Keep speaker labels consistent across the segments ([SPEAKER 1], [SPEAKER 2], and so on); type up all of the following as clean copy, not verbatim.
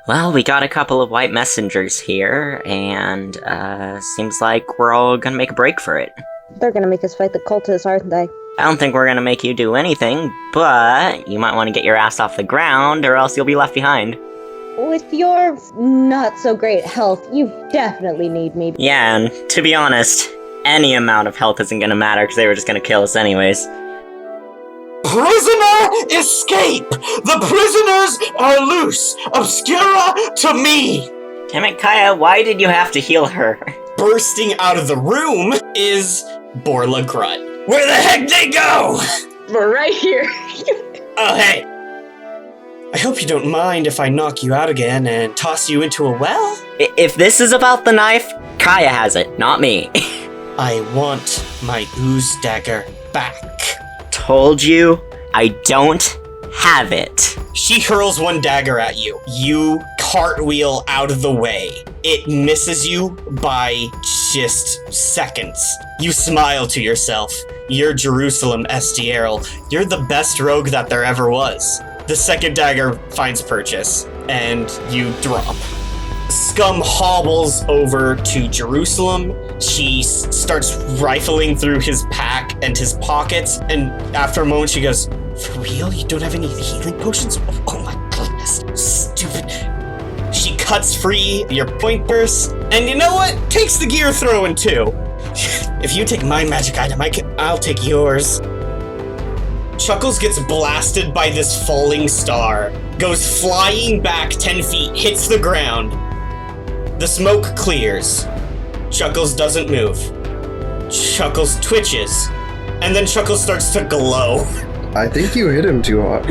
[SPEAKER 1] Well, we got a couple of white messengers here, and seems like we're all gonna make a break for it.
[SPEAKER 2] They're gonna make us fight the cultists, aren't they?
[SPEAKER 1] I don't think we're gonna make you do anything, but you might want to get your ass off the ground, or else you'll be left behind.
[SPEAKER 2] With your not-so-great health, you definitely need me.
[SPEAKER 1] Yeah, and to be honest, any amount of health isn't gonna matter, because they were just gonna kill us anyways.
[SPEAKER 3] Prisoner, escape! The prisoners are loose! Obscura to me!
[SPEAKER 1] Damn it, Kaya, why did you have to heal her?
[SPEAKER 3] Bursting out of the room is Borla Grut. Where the heck they go?
[SPEAKER 4] We're right here.
[SPEAKER 3] Oh, hey. I hope you don't mind if I knock you out again and toss you into a well?
[SPEAKER 1] If this is about the knife, Kaya has it, not me.
[SPEAKER 3] I want my ooze dagger back.
[SPEAKER 1] Told you, I don't have it.
[SPEAKER 3] She hurls one dagger at you. You cartwheel out of the way. It misses you by just seconds. You smile to yourself. You're Jerusalem Estierl. You're the best rogue that there ever was. The second dagger finds purchase, and you drop. Scum hobbles over to Jerusalem. She starts rifling through his pack and his pockets, and after a moment she goes, "For real? You don't have any healing potions? Oh my goodness. Stupid." She cuts free your point purse, and you know what? Takes the gear throwing too. If you take my magic item, I'll take yours. Chuckles gets blasted by this falling star, goes flying back 10 feet, hits the ground. The smoke clears. Chuckles doesn't move. Chuckles twitches, and then Chuckles starts to glow.
[SPEAKER 5] I think you hit him too hard.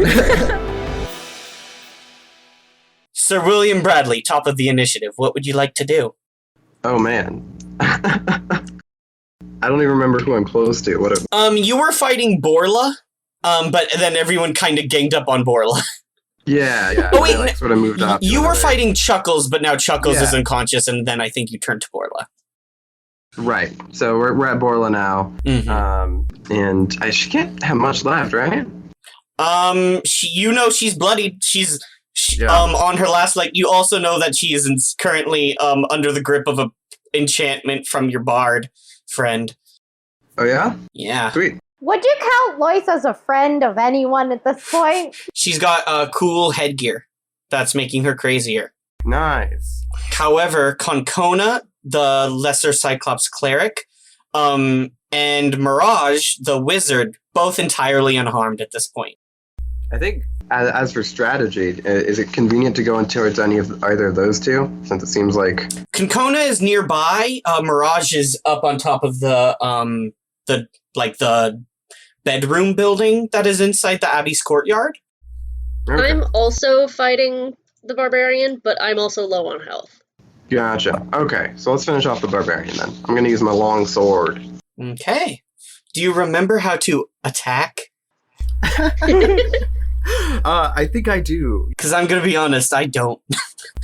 [SPEAKER 3] Sir William Bradley, top of the initiative. What would you like to do?
[SPEAKER 5] Oh man. I don't even remember who I'm close to.
[SPEAKER 3] You were fighting Borla, but then everyone kind of ganged up on Borla.
[SPEAKER 5] Yeah.
[SPEAKER 3] Oh wait,
[SPEAKER 5] I, sort of moved off.
[SPEAKER 3] You were fighting Chuckles, but now Chuckles is unconscious, and then I think you turned to Borla.
[SPEAKER 5] Right. So we're at Borla now.
[SPEAKER 3] Mm-hmm.
[SPEAKER 5] And she can't have much left, right?
[SPEAKER 3] She's bloodied. She's on her last leg. You also know that she is currently under the grip of a enchantment from your bard friend.
[SPEAKER 5] Oh yeah?
[SPEAKER 3] Yeah.
[SPEAKER 5] Sweet.
[SPEAKER 2] Would you count Lois as a friend of anyone at this point?
[SPEAKER 3] She's got a cool headgear that's making her crazier.
[SPEAKER 5] Nice.
[SPEAKER 3] However, Concona, the lesser Cyclops cleric, and Mirage, the wizard, both entirely unharmed at this point.
[SPEAKER 5] I think, as for strategy, is it convenient to go in towards either of those two? Since it seems like
[SPEAKER 3] Concona is nearby. Mirage is up on top of the bedroom building that is inside the Abbey's courtyard.
[SPEAKER 5] okay.
[SPEAKER 4] I'm also fighting the barbarian, but I'm also low on health.
[SPEAKER 5] Gotcha. Okay, so let's finish off the barbarian then. I'm gonna use my long sword.
[SPEAKER 3] Okay. Do you remember how to attack?
[SPEAKER 5] I think I do.
[SPEAKER 3] Because I'm gonna be honest, I don't.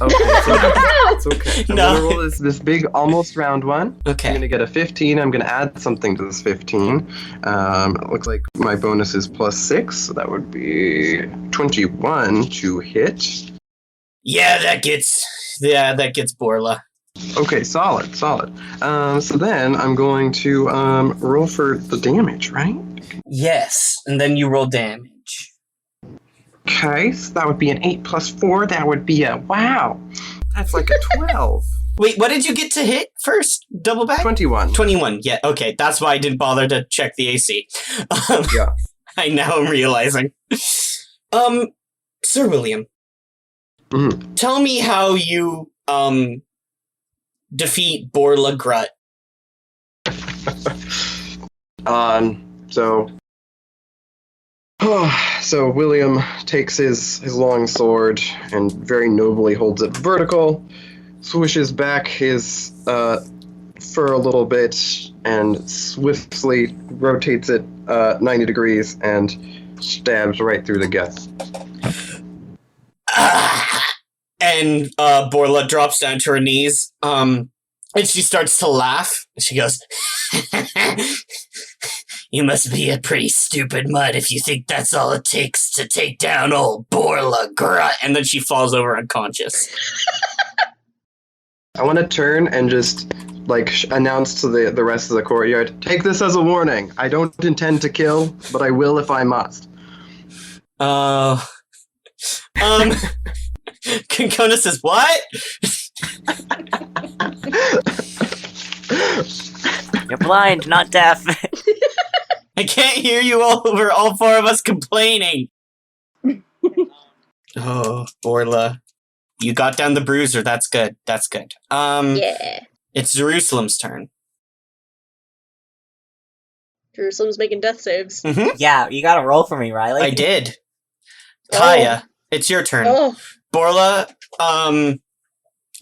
[SPEAKER 5] Okay, it's okay. I'm
[SPEAKER 3] No.
[SPEAKER 5] gonna roll this big almost round one.
[SPEAKER 3] Okay.
[SPEAKER 5] I'm gonna get a 15. I'm gonna add something to this 15. It looks like my bonus is +6, so that would be 21 to hit.
[SPEAKER 3] Yeah, that gets Borla.
[SPEAKER 5] Okay, solid. So then I'm going to roll for the damage, right?
[SPEAKER 3] Yes, and then you roll damage.
[SPEAKER 5] Okay, so that would be an 8 + 4. That would be a wow. That's like a 12.
[SPEAKER 3] Wait, what did you get to hit first? Double back?
[SPEAKER 5] 21.
[SPEAKER 3] 21, yeah, okay. That's why I didn't bother to check the AC.
[SPEAKER 5] Yeah.
[SPEAKER 3] I now am realizing. Sir William.
[SPEAKER 5] Mhm.
[SPEAKER 3] Tell me how you, defeat Borla Grut.
[SPEAKER 5] So William takes his long sword and very nobly holds it vertical, swishes back his fur a little bit, and swiftly rotates it 90 degrees and stabs right through the gut.
[SPEAKER 3] And Borla drops down to her knees, and she starts to laugh. She goes, You must be a pretty stupid mutt if you think that's all it takes to take down old Borla Grunt. And then she falls over unconscious.
[SPEAKER 5] I want to turn and just, announce to the rest of the courtyard, take this as a warning. I don't intend to kill, but I will if I must.
[SPEAKER 3] Concona says, what?
[SPEAKER 1] You're blind, not deaf.
[SPEAKER 3] I can't hear you over all four of us complaining. Oh, Borla. You got down the bruiser. That's good. That's good.
[SPEAKER 4] Yeah.
[SPEAKER 3] It's Jerusalem's turn.
[SPEAKER 4] Jerusalem's making death saves.
[SPEAKER 3] Mm-hmm.
[SPEAKER 1] Yeah, you gotta roll for me, Riley.
[SPEAKER 3] I did. Kaya, it's your turn.
[SPEAKER 4] Oh,
[SPEAKER 3] Borla,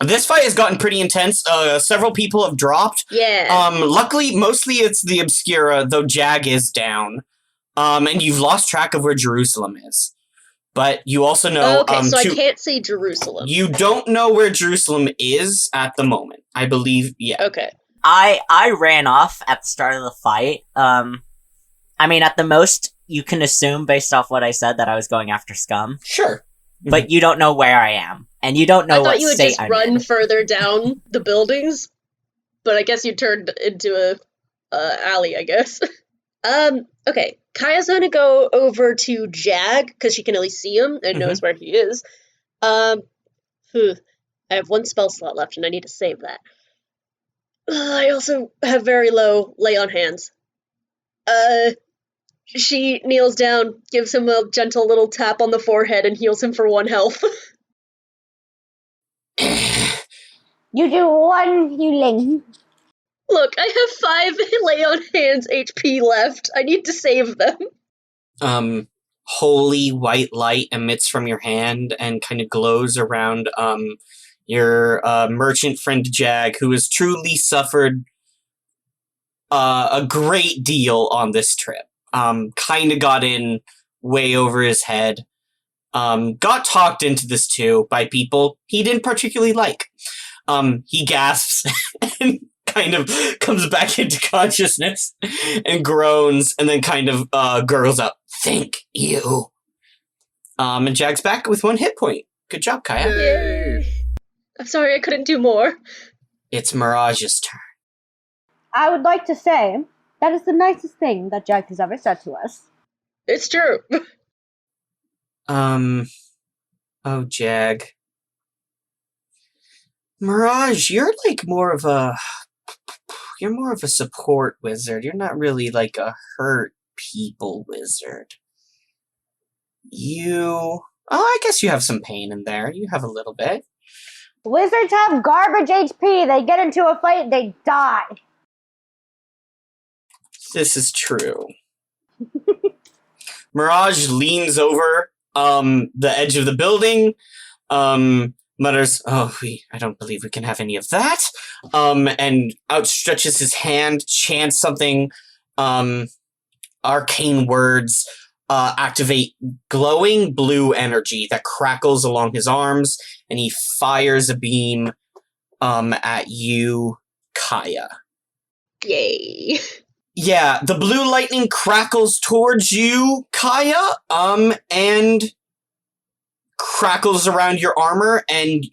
[SPEAKER 3] this fight has gotten pretty intense. Several people have dropped.
[SPEAKER 4] yeah.
[SPEAKER 3] Luckily, mostly it's the Obscura, though Jag is down. And you've lost track of where Jerusalem is. But you also know...
[SPEAKER 4] Okay, so I can't say Jerusalem.
[SPEAKER 3] You don't know where Jerusalem is at the moment. I believe, yeah.
[SPEAKER 4] Okay.
[SPEAKER 1] I ran off at the start of the fight. I mean, at the most, you can assume, based off what I said, that I was going after Scum.
[SPEAKER 3] Sure.
[SPEAKER 1] But you don't know where I am. And you don't know
[SPEAKER 4] I
[SPEAKER 1] what
[SPEAKER 4] thought you would
[SPEAKER 1] state
[SPEAKER 4] just
[SPEAKER 1] I'm
[SPEAKER 4] run
[SPEAKER 1] in.
[SPEAKER 4] further down the buildings, but I guess you turned into a alley, I guess. Okay. Kaya's gonna go over to Jag, because she can at least see him and knows where he is. I have one spell slot left, and I need to save that. I also have very low lay on hands. She kneels down, gives him a gentle little tap on the forehead, and heals him for 1 health.
[SPEAKER 2] You do 1 healing.
[SPEAKER 4] Look, I have 5 lay on hands HP left. I need to save them.
[SPEAKER 3] Holy white light emits from your hand and kind of glows around, your, merchant friend Jag, who has truly suffered, a great deal on this trip. Kind of got in way over his head. Got talked into this too by people he didn't particularly like. He gasps and kind of comes back into consciousness and groans and then kind of gurgles out, "Thank you." And Jag's back with 1 hit point. Good job, Kaya.
[SPEAKER 4] Yay. I'm sorry I couldn't do more.
[SPEAKER 3] It's Mirage's turn.
[SPEAKER 2] I would like to say that is the nicest thing that Jack has ever said to us.
[SPEAKER 4] It's true.
[SPEAKER 3] Oh, Jag. Mirage, you're more of a support wizard. You're not really like a hurt people wizard. I guess you have some pain in there. You have a little bit.
[SPEAKER 2] Wizards have garbage HP. They get into a fight, they die.
[SPEAKER 3] This is true. Mirage leans over the edge of the building, mutters, I don't believe we can have any of that, and outstretches his hand, chants something, arcane words, activate glowing blue energy that crackles along his arms, and he fires a beam, at you, Kaya.
[SPEAKER 4] Yay.
[SPEAKER 3] Yeah, the blue lightning crackles towards you, Kaya, and crackles around your armor, and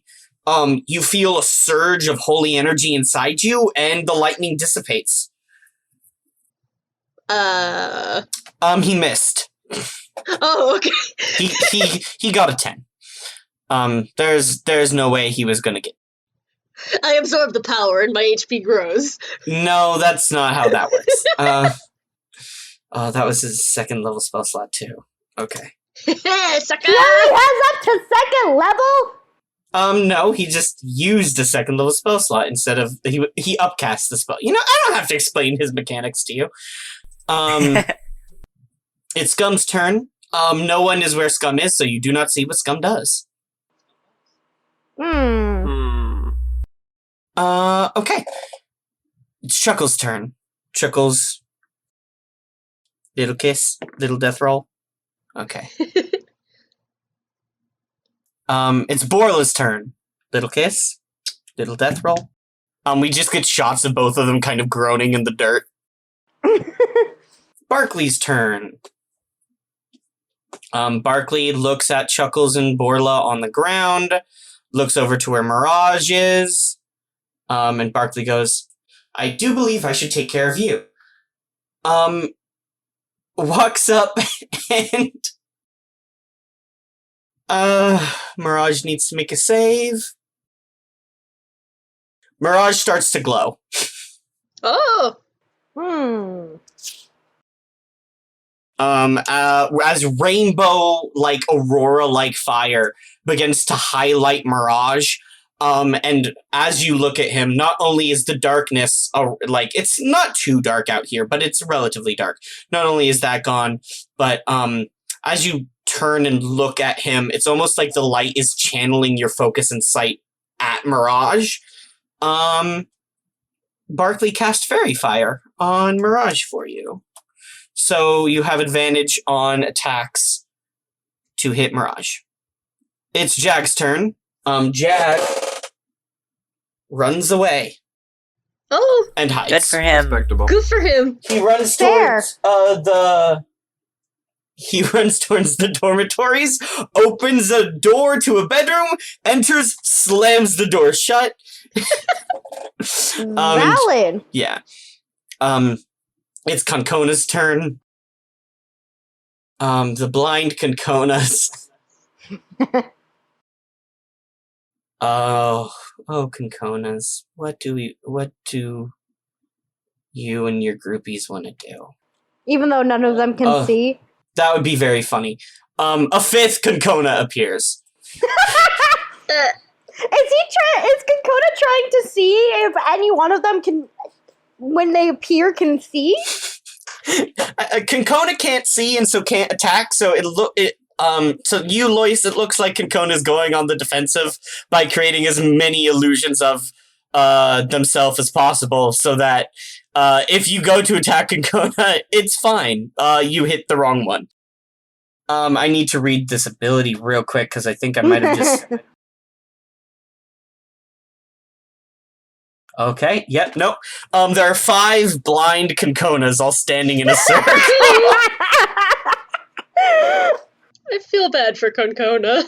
[SPEAKER 3] you feel a surge of holy energy inside you, and the lightning dissipates. He missed.
[SPEAKER 4] Oh, okay.
[SPEAKER 3] He got a 10. There's no way he was gonna get.
[SPEAKER 4] I absorb the power and my HP grows.
[SPEAKER 3] No, that's not how that works. That was his 2nd level spell slot too. Okay.
[SPEAKER 4] Sucker!
[SPEAKER 2] He only has up to 2nd level?
[SPEAKER 3] No, he just used a 2nd level spell slot instead of he upcast the spell. I don't have to explain his mechanics to you. It's Scum's turn. No one is where Scum is, so you do not see what Scum does. Okay. It's Chuckle's turn. Chuckles. Little kiss, little death roll. Okay. It's Borla's turn. Little kiss, little death roll. We just get shots of both of them kind of groaning in the dirt. Barkley's turn. Barkley looks at Chuckles and Borla on the ground, looks over to where Mirage is, and Barkley goes, I do believe I should take care of you. Walks up and Mirage needs to make a save. Mirage starts to glow.
[SPEAKER 4] Oh!
[SPEAKER 3] As rainbow, like aurora-like fire begins to highlight Mirage, and as you look at him, not only is the darkness, it's not too dark out here, but it's relatively dark. Not only is that gone, but, as you turn and look at him, it's almost like the light is channeling your focus and sight at Mirage. Barkley cast Fairy Fire on Mirage for you. So you have advantage on attacks to hit Mirage. It's Jag's turn. Jag runs away.
[SPEAKER 4] Oh!
[SPEAKER 3] And hides.
[SPEAKER 1] Good for him.
[SPEAKER 6] Respectable.
[SPEAKER 4] Good for him!
[SPEAKER 3] He runs
[SPEAKER 2] Fair.
[SPEAKER 3] towards He runs towards the dormitories, opens a door to a bedroom, enters, slams the door shut.
[SPEAKER 2] Valid.
[SPEAKER 3] Yeah. It's Concona's turn. The blind Conconas. Oh, Conconas. What do you and your groupies want to do?
[SPEAKER 2] Even though none of them can see.
[SPEAKER 3] That would be very funny. A fifth Concona appears.
[SPEAKER 2] Is Kokoda trying to see if any one of them can, when they appear, can see?
[SPEAKER 3] Concona can't see and so can't attack, so so you, Lois, it looks like Concona's going on the defensive by creating as many illusions of themselves as possible, so that if you go to attack Concona, it's fine. You hit the wrong one. I need to read this ability real quick, because I think I might have just... Okay, yep, nope. There are 5 blind Conconas all standing in a circle.
[SPEAKER 4] I feel bad for Concona.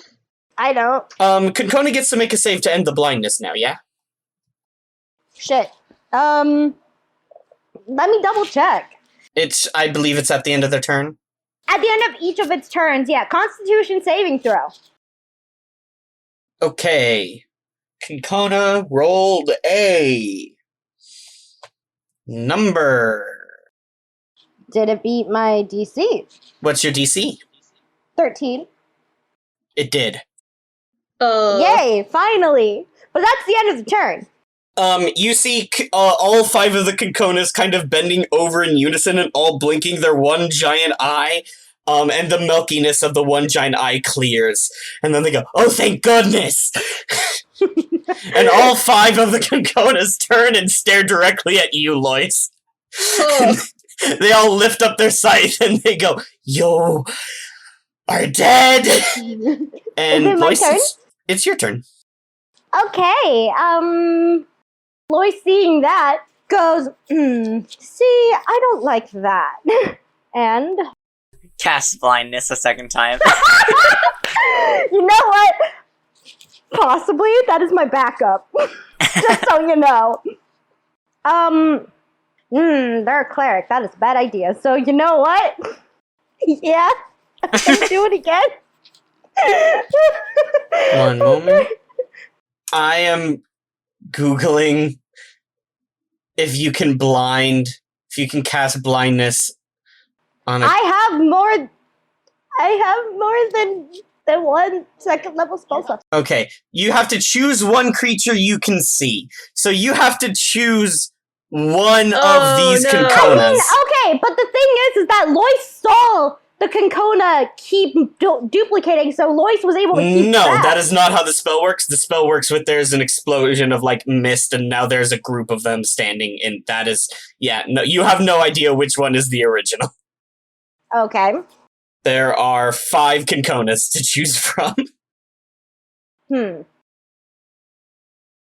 [SPEAKER 2] I don't.
[SPEAKER 3] Concona gets to make a save to end the blindness now, yeah?
[SPEAKER 2] Shit. Let me double check.
[SPEAKER 3] I believe it's at the end of their turn.
[SPEAKER 2] At the end of each of its turns, yeah. Constitution saving throw.
[SPEAKER 3] Okay. Concona rolled a number.
[SPEAKER 2] Did it beat my DC?
[SPEAKER 3] What's your DC?
[SPEAKER 2] 13.
[SPEAKER 3] It did.
[SPEAKER 2] Yay, finally. But that's the end of the turn.
[SPEAKER 3] You see all 5 of the Conconas kind of bending over in unison and all blinking their one giant eye, and the milkiness of the one giant eye clears. And then they go, oh, thank goodness! And all 5 of the Conconas turn and stare directly at you, Lois. They all lift up their scythe and they go, you are dead! And
[SPEAKER 2] Is it my
[SPEAKER 3] Lois,
[SPEAKER 2] turn?
[SPEAKER 3] it's your turn.
[SPEAKER 2] Okay, Lois, seeing that, goes, see, I don't like that. And...
[SPEAKER 1] Cast blindness a second time.
[SPEAKER 2] You know what? Possibly, that is my backup. Just so you know. They're a cleric. That is a bad idea. So, you know what? Yeah, I'm gonna do it again.
[SPEAKER 3] One moment. I am Googling if you can cast blindness on a...
[SPEAKER 2] I have more than one second level spell slot.
[SPEAKER 3] Okay, you have to choose one creature you can see. So you have to choose one of these
[SPEAKER 4] no.
[SPEAKER 3] Conconas.
[SPEAKER 2] Okay, but the thing is that Lois saw the Concona keep duplicating, so Lois was able to keep track.
[SPEAKER 3] That is not how the spell works. The spell works with there's an explosion of like mist, and now there's a group of them standing, and that is, you have no idea which one is the original.
[SPEAKER 2] Okay.
[SPEAKER 3] There are 5 Conconas to choose from.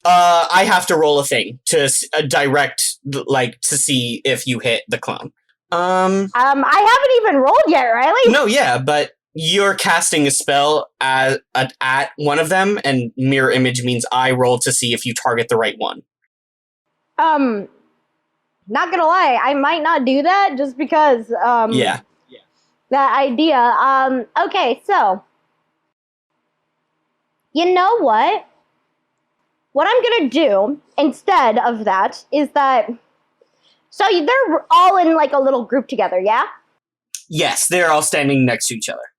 [SPEAKER 3] I have to roll a thing to direct, to see if you hit the clone.
[SPEAKER 2] I haven't even rolled yet, Riley.
[SPEAKER 3] No, yeah, but you're casting a spell at one of them, and mirror image means I roll to see if you target the right one.
[SPEAKER 2] Not gonna lie, I might not do that just because,
[SPEAKER 3] Yeah.
[SPEAKER 2] that idea. Okay, so, you know what? What I'm gonna do instead of that is that, so they're all in like a little group together, yeah?
[SPEAKER 3] Yes, they're all standing next to each other.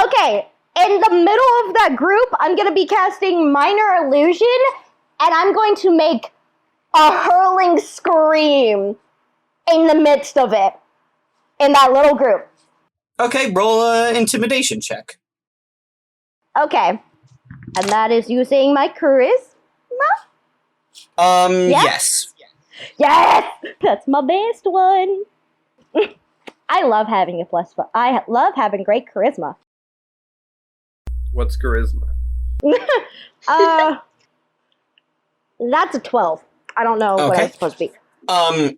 [SPEAKER 2] Okay, in the middle of that group, I'm gonna be casting Minor Illusion, and I'm going to make a hurling scream in the midst of it, in that little group.
[SPEAKER 3] Okay, roll an intimidation check.
[SPEAKER 2] Okay, and that is using my charisma?
[SPEAKER 3] Yes.
[SPEAKER 2] Yes! That's my best one. I love having a plus. I love having great charisma.
[SPEAKER 5] What's charisma?
[SPEAKER 2] That's a 12. I don't know what
[SPEAKER 3] Okay.
[SPEAKER 2] I'm supposed to be.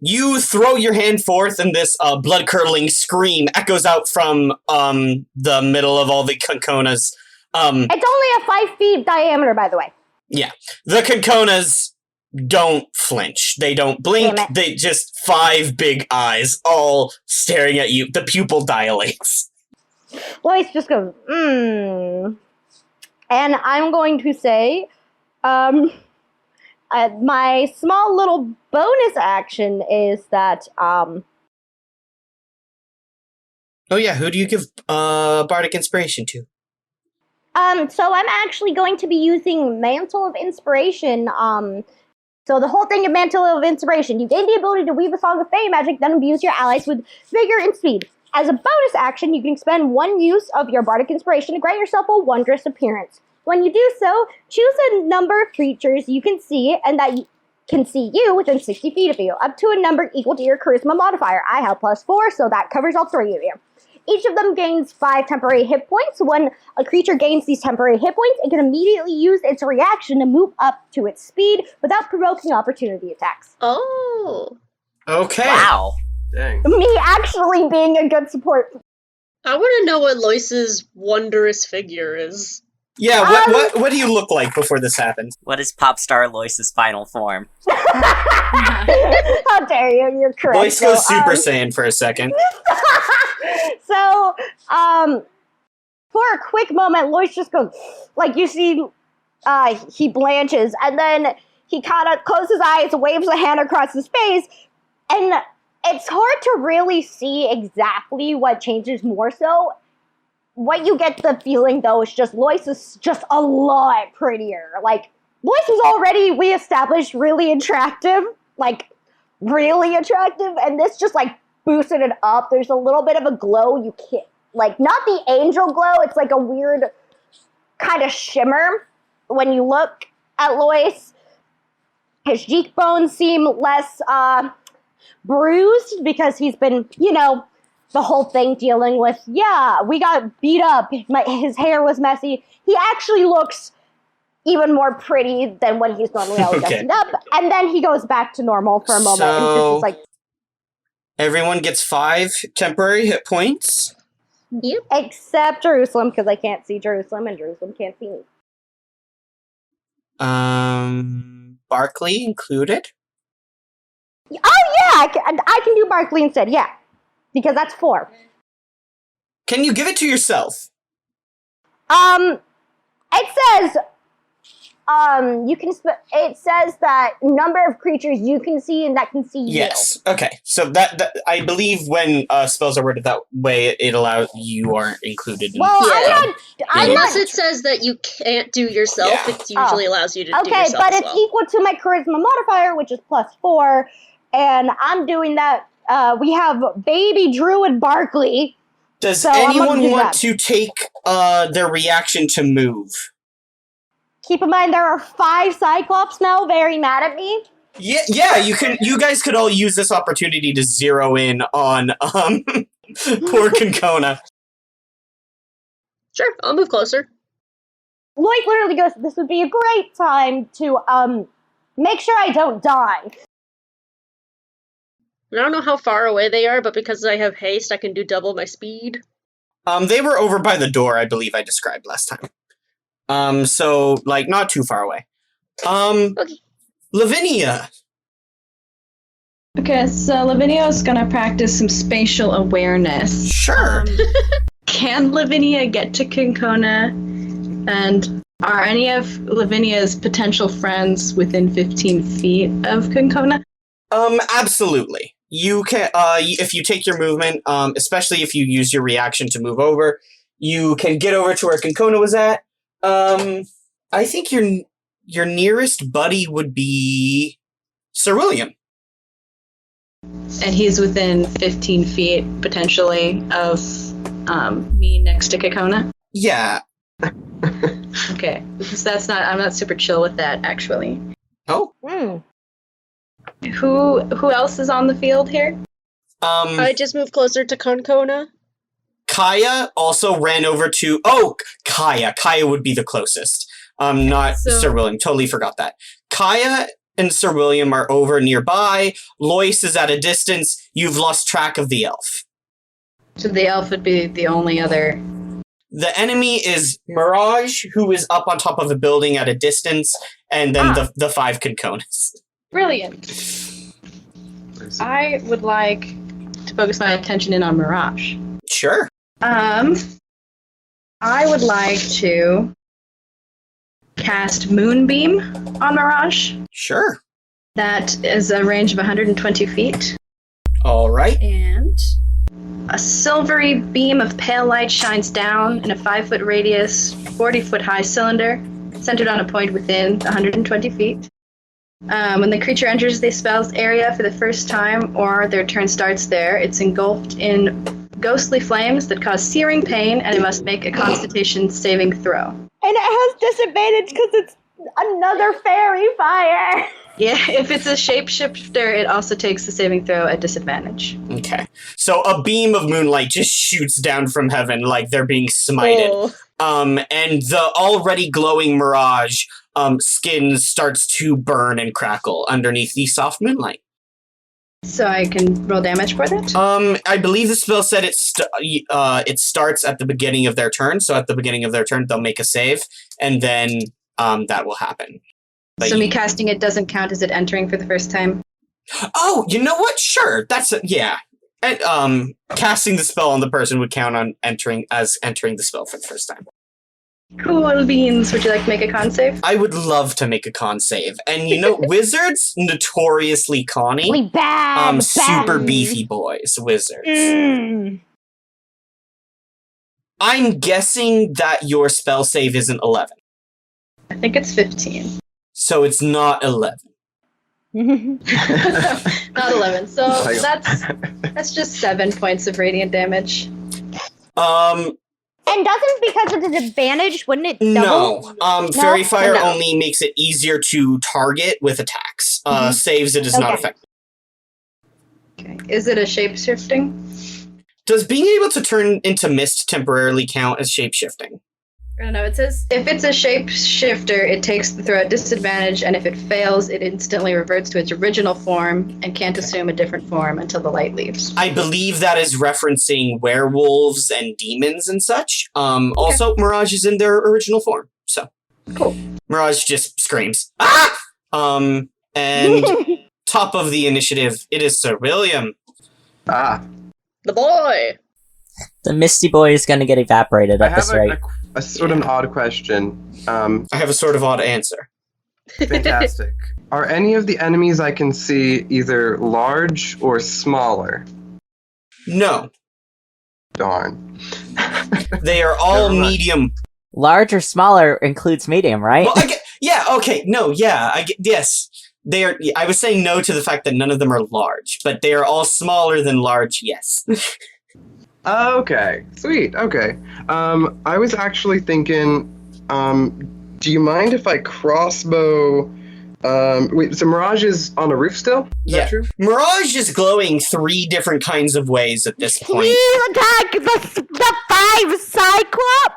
[SPEAKER 3] You throw your hand forth, and this blood-curdling scream echoes out from the middle of all the Conconas.
[SPEAKER 2] It's only a 5 feet diameter, by the way.
[SPEAKER 3] Yeah. The Conconas don't flinch. They don't blink.
[SPEAKER 2] Damn it.
[SPEAKER 3] They just 5 big eyes all staring at you. The pupil dilates.
[SPEAKER 2] Lois just goes, And I'm going to say, my small little bonus action is that,
[SPEAKER 3] Oh yeah, who do you give bardic inspiration to?
[SPEAKER 2] so I'm actually going to be using Mantle of Inspiration. So the whole thing of Mantle of Inspiration, you gain the ability to weave a song of fairy magic, then imbue your allies with vigor and speed. As a bonus action, you can expend 1 use of your bardic inspiration to grant yourself a wondrous appearance. When you do so, choose a number of creatures you can see and that can see you within 60 feet of you, up to a number equal to your charisma modifier. I have +4, so that covers all 3 of you. Each of them gains 5 temporary hit points. When a creature gains these temporary hit points, it can immediately use its reaction to move up to its speed without provoking opportunity attacks.
[SPEAKER 4] Oh.
[SPEAKER 3] Okay.
[SPEAKER 1] Wow.
[SPEAKER 5] Dang.
[SPEAKER 2] Me actually being a good support.
[SPEAKER 4] I want to know what Lois's wondrous figure is.
[SPEAKER 3] Yeah, what do you look like before this happens?
[SPEAKER 1] What is Popstar Lois's final form?
[SPEAKER 2] How dare you? You're correct.
[SPEAKER 3] Lois goes Super Saiyan for a second.
[SPEAKER 2] So, for a quick moment, Lois just goes, like, you see, he blanches, and then he kind of closes his eyes, waves a hand across his face, and it's hard to really see exactly what changes more so. What you get the feeling, though, is just Lois is just a lot prettier. Like, Lois was already, we established, really attractive. Like, really attractive, and this just, like, boosted it up. There's a little bit of a glow you can't, like, not the angel glow, it's like a weird kind of shimmer when you look at Lois. His cheekbones seem less bruised because he's been, the whole thing dealing with, we got beat up, his hair was messy. He actually looks even more pretty than when he's normally all dressed up, and then he goes back to normal for a moment, and just is like,
[SPEAKER 3] everyone gets 5 temporary hit points.
[SPEAKER 4] Yep.
[SPEAKER 2] except Jerusalem, because I can't see Jerusalem, and Jerusalem can't see me.
[SPEAKER 3] Barkley included.
[SPEAKER 2] Oh yeah, I can do Barkley instead, yeah, because that's 4.
[SPEAKER 3] Can you give it to yourself?
[SPEAKER 2] It says, it says that number of creatures you can see and that can see you.
[SPEAKER 3] Yes. Okay. So that I believe when spells are worded that way, it allows you aren't included.
[SPEAKER 2] Well,
[SPEAKER 4] Yeah.
[SPEAKER 2] I'm
[SPEAKER 4] Unless
[SPEAKER 2] not.
[SPEAKER 4] it says that you can't do yourself,
[SPEAKER 3] Yeah.
[SPEAKER 4] it usually allows you to do
[SPEAKER 2] Okay,
[SPEAKER 4] yourself
[SPEAKER 2] but
[SPEAKER 4] as
[SPEAKER 2] it's
[SPEAKER 4] well.
[SPEAKER 2] equal to my charisma modifier, which is +4, and I'm doing that. We have baby Druid Barkley.
[SPEAKER 3] Does
[SPEAKER 2] So I'm gonna
[SPEAKER 3] anyone
[SPEAKER 2] do
[SPEAKER 3] want
[SPEAKER 2] that.
[SPEAKER 3] to take their reaction to move?
[SPEAKER 2] Keep in mind there are 5 Cyclops now very mad at me.
[SPEAKER 3] Yeah. You guys could all use this opportunity to zero in on poor Concona.
[SPEAKER 4] Sure, I'll move closer.
[SPEAKER 2] Lloyd literally goes, this would be a great time to make sure I don't die.
[SPEAKER 4] I don't know how far away they are, but because I have haste, I can do double my speed.
[SPEAKER 3] They were over by the door, I believe I described last time. So, like, not too far away.
[SPEAKER 4] Okay.
[SPEAKER 3] Lavinia!
[SPEAKER 6] Okay, so Lavinia's gonna practice some spatial awareness.
[SPEAKER 3] Sure.
[SPEAKER 6] Can Lavinia get to Kinkona? And are any of Lavinia's potential friends within 15 feet of Kinkona?
[SPEAKER 3] Absolutely. You can, if you take your movement, especially if you use your reaction to move over, you can get over to where Kinkona was at. I think your nearest buddy would be Sir William.
[SPEAKER 6] And he's within 15 feet, potentially, of me next to Kinkona?
[SPEAKER 3] Yeah.
[SPEAKER 6] Okay, because I'm not super chill with that, actually.
[SPEAKER 3] Oh.
[SPEAKER 6] Who else is on the field here?
[SPEAKER 4] I just moved closer to Konkona.
[SPEAKER 3] Kaya also ran over to... Oh, Kaya. Kaya would be the closest. Not Sir William. Totally forgot that. Kaya and Sir William are over nearby. Lois is at a distance. You've lost track of the elf.
[SPEAKER 6] So the elf would be the only other...
[SPEAKER 3] The enemy is Mirage, who is up on top of a building at a distance, and then the 5 Kinkonas.
[SPEAKER 6] Brilliant. I would like to focus my attention in on Mirage.
[SPEAKER 3] Sure.
[SPEAKER 6] I would like to cast Moonbeam on Mirage.
[SPEAKER 3] Sure.
[SPEAKER 6] That is a range of 120 feet.
[SPEAKER 3] All right.
[SPEAKER 6] And a silvery beam of pale light shines down in a 5-foot radius, 40-foot high cylinder, centered on a point within 120 feet. When the creature enters the spell's area for the first time or their turn starts there, it's engulfed in ghostly flames that cause searing pain, and it must make a Constitution saving throw.
[SPEAKER 2] And it has disadvantage because it's another fairy fire.
[SPEAKER 6] Yeah, if it's a shapeshifter, it also takes the saving throw at disadvantage.
[SPEAKER 3] Okay. So a beam of moonlight just shoots down from heaven like they're being smited.
[SPEAKER 4] Oh.
[SPEAKER 3] And the already glowing Mirage skin starts to burn and crackle underneath the soft moonlight.
[SPEAKER 6] So I can roll damage for that?
[SPEAKER 3] I believe the spell said it starts at the beginning of their turn, so at the beginning of their turn they'll make a save, and then that will happen. But
[SPEAKER 6] so me casting it doesn't count as it entering for the first time?
[SPEAKER 3] Oh, you know what? Sure, yeah. And, casting the spell on the person would count on entering the spell for the first time.
[SPEAKER 6] Cool beans. Would you like to make a con save?
[SPEAKER 3] I would love to make a con save. And you know, wizards, notoriously conny.
[SPEAKER 2] We bad.
[SPEAKER 3] Super beefy boys, wizards. I'm guessing that your spell save isn't 11.
[SPEAKER 6] I think it's 15.
[SPEAKER 3] So it's not 11.
[SPEAKER 6] Not 11. So that's just 7 points of radiant damage.
[SPEAKER 2] And doesn't, because it's an advantage, wouldn't it double?
[SPEAKER 3] No. Fairy Fire only makes it easier to target with attacks. Saves it is not effective.
[SPEAKER 6] Okay. Is it a shape-shifting?
[SPEAKER 3] Does being able to turn into mist temporarily count as shape-shifting?
[SPEAKER 6] I don't know. It says if it's a shapeshifter, it takes the throw at disadvantage, and if it fails, it instantly reverts to its original form and can't assume a different form until the light leaves.
[SPEAKER 3] I believe that is referencing werewolves and demons and such. Also, Mirage is in their original form, so
[SPEAKER 6] cool.
[SPEAKER 3] Mirage just screams, "Ah!" And top of the initiative, it is Sir William.
[SPEAKER 5] Ah.
[SPEAKER 4] The boy!
[SPEAKER 1] The Misty Boy is gonna get evaporated at this rate.
[SPEAKER 5] A sort of odd question.
[SPEAKER 3] I have a sort of odd answer.
[SPEAKER 5] Fantastic. Are any of the enemies I can see either large or smaller?
[SPEAKER 3] No.
[SPEAKER 5] Darn.
[SPEAKER 3] They are all
[SPEAKER 5] Never mind.
[SPEAKER 3] medium.
[SPEAKER 1] Large or smaller includes medium, right?
[SPEAKER 3] Well, yes. They are. I was saying no to the fact that none of them are large, but they are all smaller than large, yes.
[SPEAKER 5] Okay, sweet. Okay. I was actually thinking, do you mind if I crossbow? Wait, so Mirage is on a roof still? Is that true?
[SPEAKER 3] Mirage is glowing 3 different kinds of ways at this point.
[SPEAKER 2] Please attack the 5 Cyclops!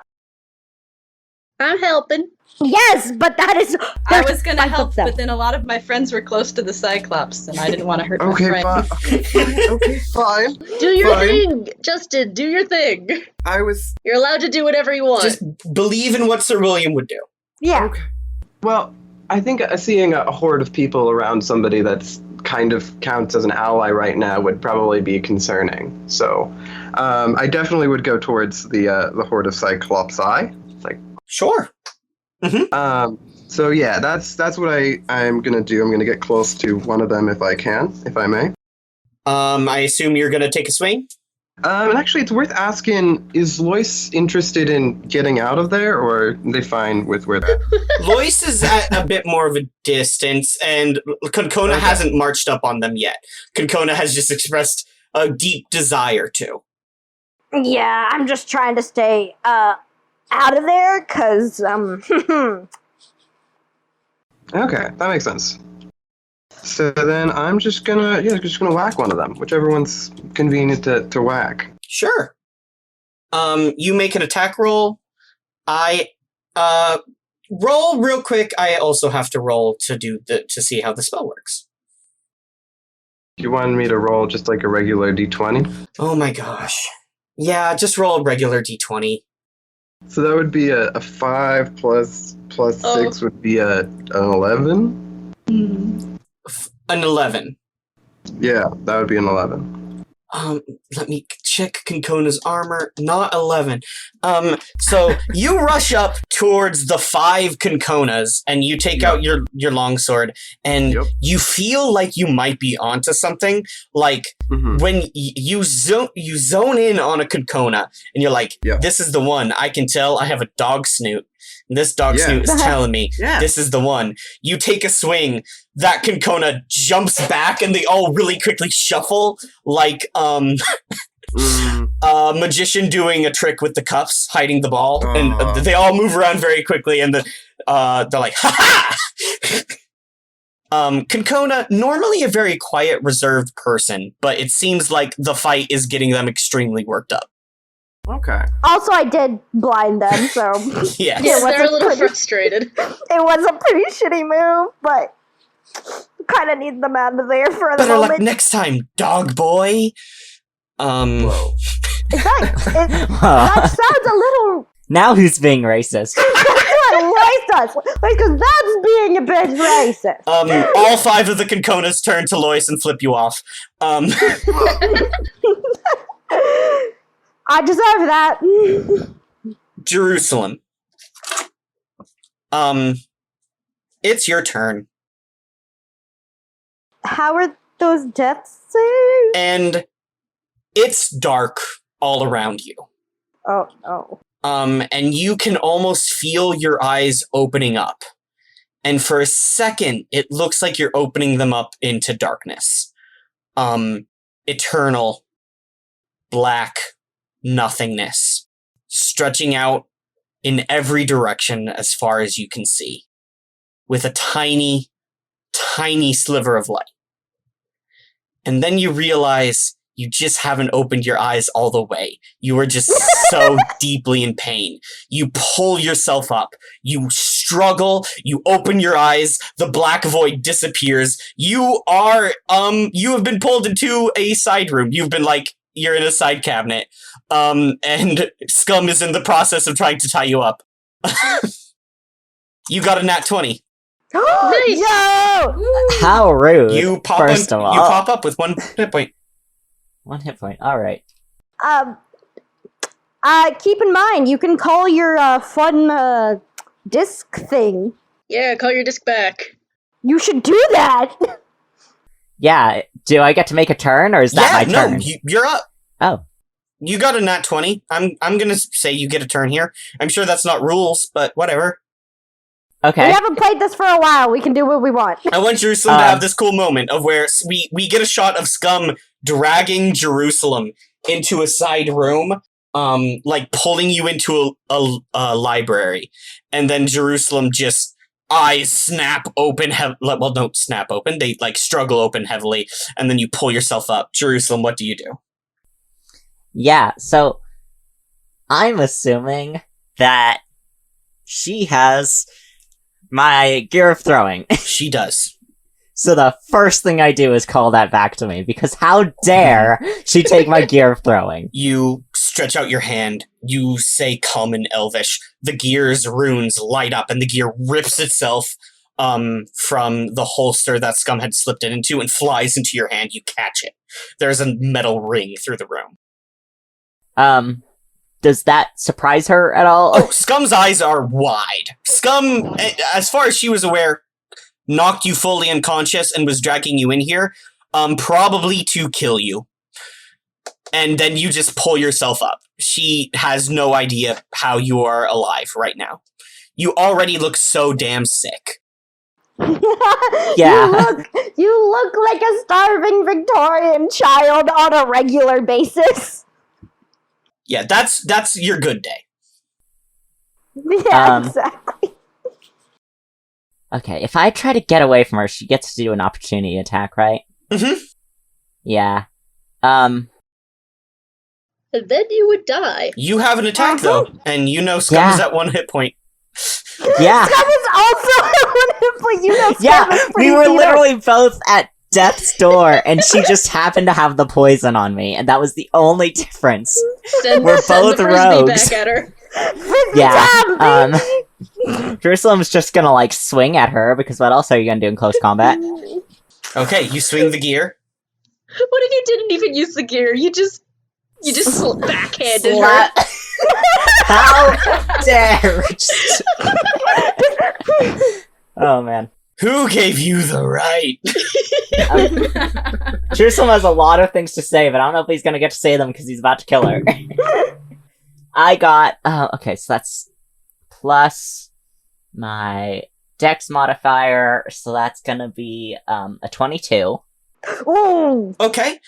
[SPEAKER 4] I'm helping.
[SPEAKER 2] Yes, but that is.
[SPEAKER 7] I was gonna
[SPEAKER 2] five of
[SPEAKER 7] help,
[SPEAKER 2] them.
[SPEAKER 7] but then a lot of my friends were close to the Cyclops, and I didn't want to hurt my
[SPEAKER 5] Okay,
[SPEAKER 7] friend.
[SPEAKER 5] fine.
[SPEAKER 4] Do your
[SPEAKER 5] Fine.
[SPEAKER 4] thing, Justin. Do your thing.
[SPEAKER 5] I was
[SPEAKER 4] You're allowed to do whatever you want.
[SPEAKER 3] Just believe in what Sir William would do.
[SPEAKER 2] Yeah.
[SPEAKER 5] okay. Well, I think seeing a horde of people around somebody that's kind of counts as an ally right now would probably be concerning. So, I definitely would go towards the horde of Cyclopsi.
[SPEAKER 3] Sure.
[SPEAKER 5] So yeah, that's what I'm gonna do. I'm gonna get close to one of them if I can, if I may.
[SPEAKER 3] I assume you're gonna take a swing?
[SPEAKER 5] And actually, it's worth asking: is Lois interested in getting out of there, or are they fine with where they're?
[SPEAKER 3] Lois is at a bit more of a distance, and Konkona hasn't marched up on them yet. Konkona has just expressed a deep desire to.
[SPEAKER 2] Yeah, I'm just trying to stay out of there, cause
[SPEAKER 5] Okay, that makes sense. So then I'm just gonna whack one of them, whichever one's convenient to whack.
[SPEAKER 3] Sure. You make an attack roll. I roll real quick. I also have to roll to see how the spell works.
[SPEAKER 5] You wanted me to roll just like a regular d20?
[SPEAKER 3] Oh my gosh. Yeah, just roll a regular d20.
[SPEAKER 5] So that would be a 5 plus 6 would be an 11?
[SPEAKER 3] An 11.
[SPEAKER 5] Yeah, that would be an 11.
[SPEAKER 3] Let me check Konkona's armor. Not 11. So you rush up towards the 5 Konkonas, and you take out your longsword, and you feel like you might be onto something. Like, when you zone in on a Konkona, and you're like, this is the one. I can tell I have a dog snoot. And this dog snoot is telling me this is the one. You take a swing, that Konkona jumps back, and they all really quickly shuffle like a magician doing a trick with the cuffs, hiding the ball, and they all move around very quickly, and they're like, ha ha! Konkona, normally a very quiet, reserved person, but it seems like the fight is getting them extremely worked up.
[SPEAKER 5] Okay.
[SPEAKER 2] also I did blind them, so
[SPEAKER 3] Yes.
[SPEAKER 4] Yeah, they're a
[SPEAKER 2] wasn't
[SPEAKER 4] little
[SPEAKER 2] pretty-
[SPEAKER 4] frustrated.
[SPEAKER 2] it was a pretty shitty move, but kind of need them out of there for the
[SPEAKER 3] Better luck
[SPEAKER 2] moment.
[SPEAKER 3] next time, dog boy.
[SPEAKER 5] Whoa.
[SPEAKER 2] That sounds a little.
[SPEAKER 1] Now who's being racist?
[SPEAKER 2] That's what Royce does. Because that's being a bit racist.
[SPEAKER 3] All 5 of the Konkonas turn to Lois and flip you off.
[SPEAKER 2] I deserve that.
[SPEAKER 3] Jerusalem. It's your turn.
[SPEAKER 2] How are those death saves?
[SPEAKER 3] And it's dark all around you.
[SPEAKER 2] Oh, no.
[SPEAKER 3] And you can almost feel your eyes opening up. And for a second, it looks like you're opening them up into darkness. Eternal, black nothingness, stretching out in every direction as far as you can see, with a tiny, tiny sliver of light. And then you realize you just haven't opened your eyes all the way. You are just so deeply in pain. You pull yourself up. You struggle. You open your eyes. The black void disappears. You have been pulled into a side room. You've been you're in a side cabinet. And Scum is in the process of trying to tie you up. You got a nat 20.
[SPEAKER 4] Nice.
[SPEAKER 2] Yo!
[SPEAKER 1] How rude.
[SPEAKER 3] You pop
[SPEAKER 1] First of all,
[SPEAKER 3] you pop up with 1 hit point.
[SPEAKER 1] 1 hit point. All right.
[SPEAKER 2] Keep in mind, you can call your fun disc thing.
[SPEAKER 4] Yeah, call your disc back.
[SPEAKER 2] You should do that.
[SPEAKER 1] Yeah. Do I get to make a turn, or is that my turn?
[SPEAKER 3] You're up.
[SPEAKER 1] Oh.
[SPEAKER 3] You got a nat 20. I'm gonna say you get a turn here. I'm sure that's not rules, but whatever.
[SPEAKER 1] Okay.
[SPEAKER 2] We haven't played this for a while. We can do what we want.
[SPEAKER 3] I want Jerusalem to have this cool moment of where we get a shot of Scum dragging Jerusalem into a side room, pulling you into a library, and then Jerusalem just eyes snap open. Well, don't snap open. They struggle open heavily, and then you pull yourself up. Jerusalem, what do you do?
[SPEAKER 1] Yeah, so I'm assuming that she has my gear of throwing.
[SPEAKER 3] She does.
[SPEAKER 1] So the first thing I do is call that back to me, because how dare she take my gear of throwing?
[SPEAKER 3] You stretch out your hand, you say common Elvish, the gear's runes light up, and the gear rips itself from the holster that Scum had slipped it into and flies into your hand. You catch it. There's a metal ring through the room.
[SPEAKER 1] Does that surprise her at all?
[SPEAKER 3] Oh, Scum's eyes are wide. Scum, as far as she was aware, knocked you fully unconscious and was dragging you in here, probably to kill you. And then you just pull yourself up. She has no idea how you are alive right now. You already look so damn sick.
[SPEAKER 1] Yeah.
[SPEAKER 2] You look like a starving Victorian child on a regular basis.
[SPEAKER 3] Yeah, that's your good day.
[SPEAKER 2] Yeah, exactly.
[SPEAKER 1] Okay, if I try to get away from her, she gets to do an opportunity attack, right?
[SPEAKER 3] Mm-hmm.
[SPEAKER 1] Yeah.
[SPEAKER 4] And then you would die.
[SPEAKER 3] You have an attack, though, and you know Scum is at 1 hit point.
[SPEAKER 1] Yeah.
[SPEAKER 2] Scum is also but you know Scum
[SPEAKER 1] Yeah,
[SPEAKER 2] is pretty
[SPEAKER 1] we were
[SPEAKER 2] beat up.
[SPEAKER 1] literally both at death's door, and she just happened to have the poison on me, and that was the only difference.
[SPEAKER 4] Send
[SPEAKER 1] We're
[SPEAKER 4] the
[SPEAKER 1] both
[SPEAKER 4] frisbee
[SPEAKER 1] rogues.
[SPEAKER 4] back at her.
[SPEAKER 1] Yeah, Jerusalem's just gonna, like, swing at her, because what else are you gonna do in close combat?
[SPEAKER 3] Okay, you swing the gear.
[SPEAKER 4] What if you didn't even use the gear? You just backhanded
[SPEAKER 1] Slap.
[SPEAKER 4] her.
[SPEAKER 1] How dare! Oh, man.
[SPEAKER 3] Who gave you the right?
[SPEAKER 1] Jerusalem has a lot of things to say, but I don't know if he's gonna get to say them because he's about to kill her. I got... okay, so that's plus my dex modifier, so that's gonna be a 22.
[SPEAKER 2] Ooh.
[SPEAKER 3] Okay.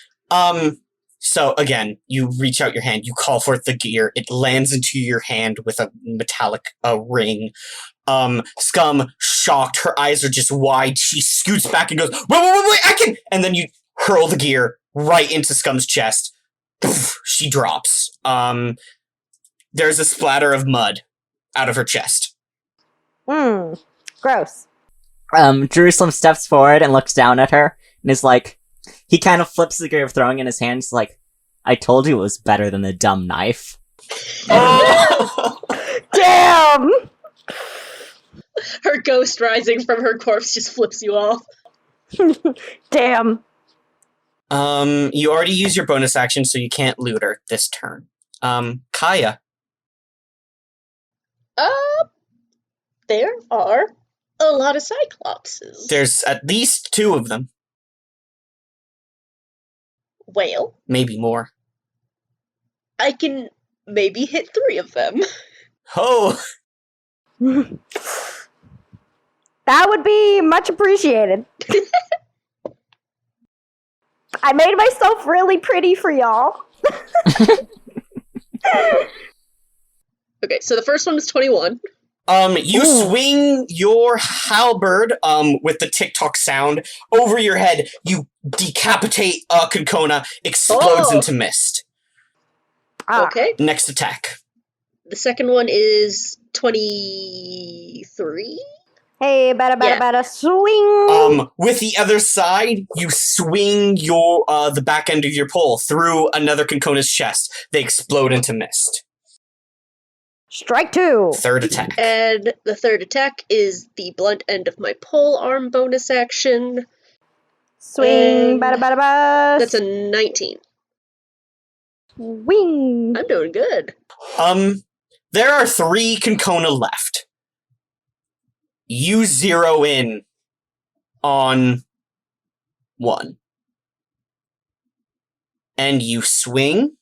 [SPEAKER 3] So again, you reach out your hand, you call forth the gear, it lands into your hand with a metallic ring. Scum, shocked, her eyes are just wide, she scoots back and goes, wait, I can! And then you hurl the gear right into Scum's chest. Poof, she drops. There's a splatter of mud out of her chest.
[SPEAKER 2] Gross.
[SPEAKER 1] Jerusalem steps forward and looks down at her, and is like, he kind of flips the gear of throwing in his hand, he's like, I told you it was better than the dumb knife.
[SPEAKER 2] Damn!
[SPEAKER 4] Her ghost rising from her corpse just flips you off.
[SPEAKER 2] Damn.
[SPEAKER 3] You already used your bonus action, so you can't loot her this turn. Kaya.
[SPEAKER 4] There are a lot of Cyclopses.
[SPEAKER 3] There's at least 2 of them.
[SPEAKER 4] Well,
[SPEAKER 3] Maybe more.
[SPEAKER 4] I can maybe hit 3 of them.
[SPEAKER 3] Oh!
[SPEAKER 2] That would be much appreciated. I made myself really pretty for y'all.
[SPEAKER 4] Okay, so the first one was 21.
[SPEAKER 3] You swing your halberd, with the tick-tock sound over your head. You decapitate Concona, explodes into mist.
[SPEAKER 4] Okay.
[SPEAKER 3] Next attack.
[SPEAKER 4] The second one is 23.
[SPEAKER 2] Hey, better, swing!
[SPEAKER 3] With the other side, you swing your, the back end of your pole through another Concona's chest. They explode into mist.
[SPEAKER 2] Strike 2!
[SPEAKER 3] Third attack.
[SPEAKER 4] And the third attack is the blunt end of my pole arm bonus action.
[SPEAKER 2] Swing,
[SPEAKER 4] And
[SPEAKER 2] better.
[SPEAKER 4] That's a 19.
[SPEAKER 2] Swing!
[SPEAKER 4] I'm doing good.
[SPEAKER 3] There are 3 Concona left. You zero in on 1. And you swing.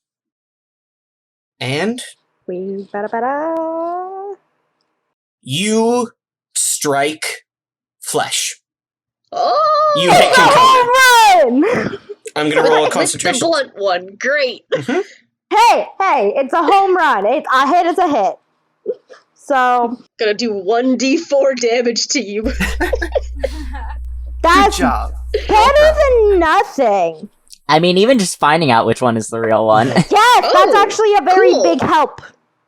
[SPEAKER 3] And
[SPEAKER 2] Swing, better.
[SPEAKER 3] you strike flesh.
[SPEAKER 4] Oh!
[SPEAKER 3] You hit Concona.
[SPEAKER 2] Run!
[SPEAKER 3] I'm gonna roll a
[SPEAKER 4] With the
[SPEAKER 3] concentration.
[SPEAKER 4] blunt one. Great.
[SPEAKER 2] Hey, it's a home run. A hit is a hit. So,
[SPEAKER 4] Gonna do 1d4 damage to you.
[SPEAKER 2] that's
[SPEAKER 5] job.
[SPEAKER 2] better than nothing.
[SPEAKER 1] I mean, even just finding out which one is the real one.
[SPEAKER 2] Yes, that's actually a very
[SPEAKER 4] cool.
[SPEAKER 2] big help.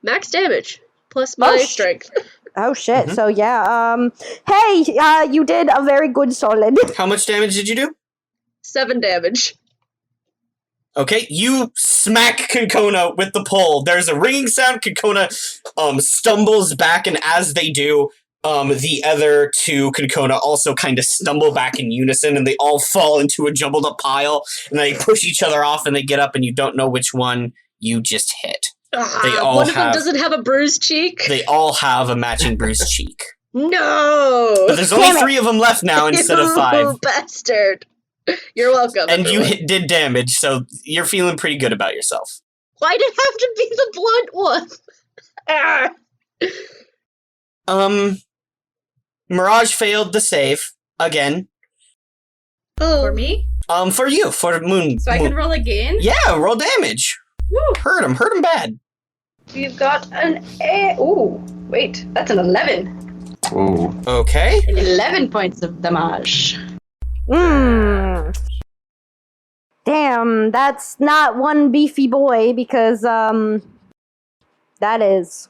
[SPEAKER 4] Max damage. Plus my
[SPEAKER 2] Oh,
[SPEAKER 4] strength.
[SPEAKER 2] Oh shit!
[SPEAKER 3] Mhm.
[SPEAKER 2] So yeah. Hey, you did a very good solid.
[SPEAKER 3] How much damage did you do?
[SPEAKER 4] 7 damage.
[SPEAKER 3] Okay, you smack Konkona with the pole. There's a ringing sound. Konkona stumbles back, and as they do, the other two Konkona also kind of stumble back in unison, and they all fall into a jumbled up pile, and they push each other off, and they get up, and you don't know which one you just hit. They all
[SPEAKER 4] One of them
[SPEAKER 3] have-
[SPEAKER 4] doesn't have a bruised cheek.
[SPEAKER 3] They all have a matching bruised cheek.
[SPEAKER 4] No!
[SPEAKER 3] But there's only 3 of them left now instead of 5.
[SPEAKER 4] You bastard! You're welcome.
[SPEAKER 3] And you
[SPEAKER 4] everyone.
[SPEAKER 3] did damage, so you're feeling pretty good about yourself.
[SPEAKER 4] Why did it have to be the blunt one? Ah.
[SPEAKER 3] Mirage failed the save again.
[SPEAKER 4] Oh.
[SPEAKER 7] For me?
[SPEAKER 3] For you, for Moon.
[SPEAKER 7] So I
[SPEAKER 3] Moon.
[SPEAKER 7] can roll again?
[SPEAKER 3] Yeah, roll damage.
[SPEAKER 7] Woo!
[SPEAKER 3] Hurt him bad.
[SPEAKER 6] You've got an A. Ooh, wait, that's an 11.
[SPEAKER 5] Ooh.
[SPEAKER 3] Okay.
[SPEAKER 6] 11 points of damage.
[SPEAKER 2] Damn, that's not one beefy boy because that is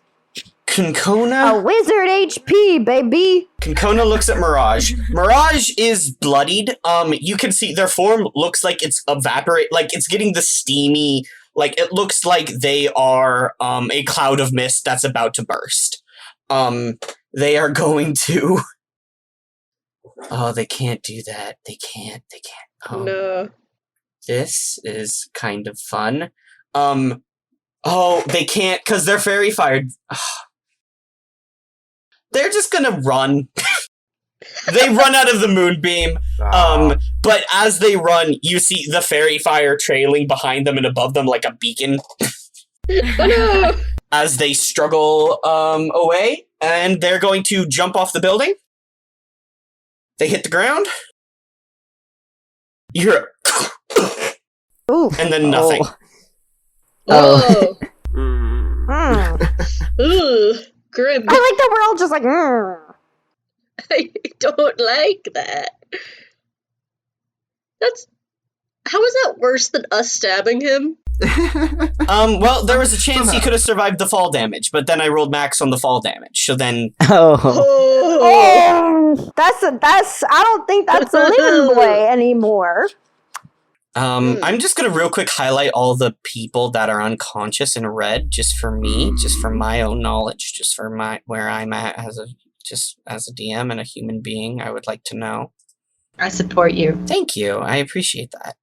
[SPEAKER 3] Konkona.
[SPEAKER 2] a wizard HP, baby.
[SPEAKER 3] Konkona looks at Mirage. Mirage is bloodied. You can see their form looks like it's like it's getting the steamy. Like it looks like they are a cloud of mist that's about to burst. They are going to. Oh, they can't do that. They can't.
[SPEAKER 4] No.
[SPEAKER 3] This is kind of fun. Oh, they can't because they're fairy fired. They're just gonna run. They run out of the moonbeam. But as they run, you see the fairy fire trailing behind them and above them like a beacon.
[SPEAKER 4] Oh no!
[SPEAKER 3] As they struggle away, and they're going to jump off the building. They hit the ground. You hear
[SPEAKER 2] Ooh.
[SPEAKER 3] and then nothing.
[SPEAKER 2] Oh.
[SPEAKER 4] Whoa!
[SPEAKER 2] Mm.
[SPEAKER 4] Ooh, grim.
[SPEAKER 2] I like that we're all just like.
[SPEAKER 4] I don't like that. How is that worse than us stabbing him?
[SPEAKER 3] Well, there was a chance he could have survived the fall damage, but then I rolled max on the fall damage. So then,
[SPEAKER 1] Oh.
[SPEAKER 4] Oh!
[SPEAKER 2] That's. I don't think that's a living boy anymore.
[SPEAKER 3] I'm just gonna real quick highlight all the people that are unconscious in red, just for me, just for my own knowledge, just for where I'm at as a DM and a human being. I would like to know.
[SPEAKER 6] I support you.
[SPEAKER 3] Thank you. I appreciate that.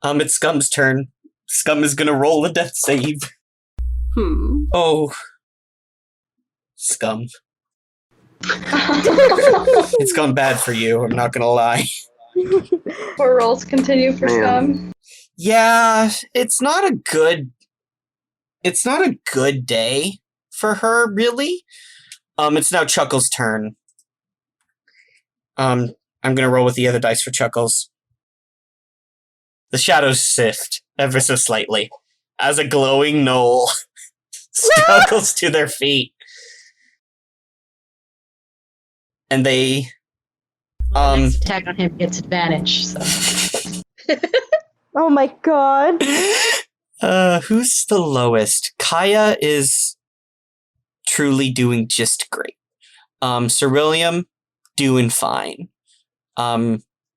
[SPEAKER 3] It's Scum's turn. Scum is gonna roll a death save. Oh. Scum. It's gone bad for you, I'm not gonna lie.
[SPEAKER 6] Poor rolls continue for
[SPEAKER 5] Man.
[SPEAKER 6] some.
[SPEAKER 3] Yeah, it's not a good day for her, really. It's now Chuckles' turn. I'm gonna roll with the other dice for Chuckles. The shadows sift ever so slightly as a glowing knoll struggles to their feet. And they
[SPEAKER 6] Next attack on him gets advantage, so.
[SPEAKER 2] Oh my god.
[SPEAKER 3] Who's the lowest? Kaya is truly doing just great. Sir William doing fine.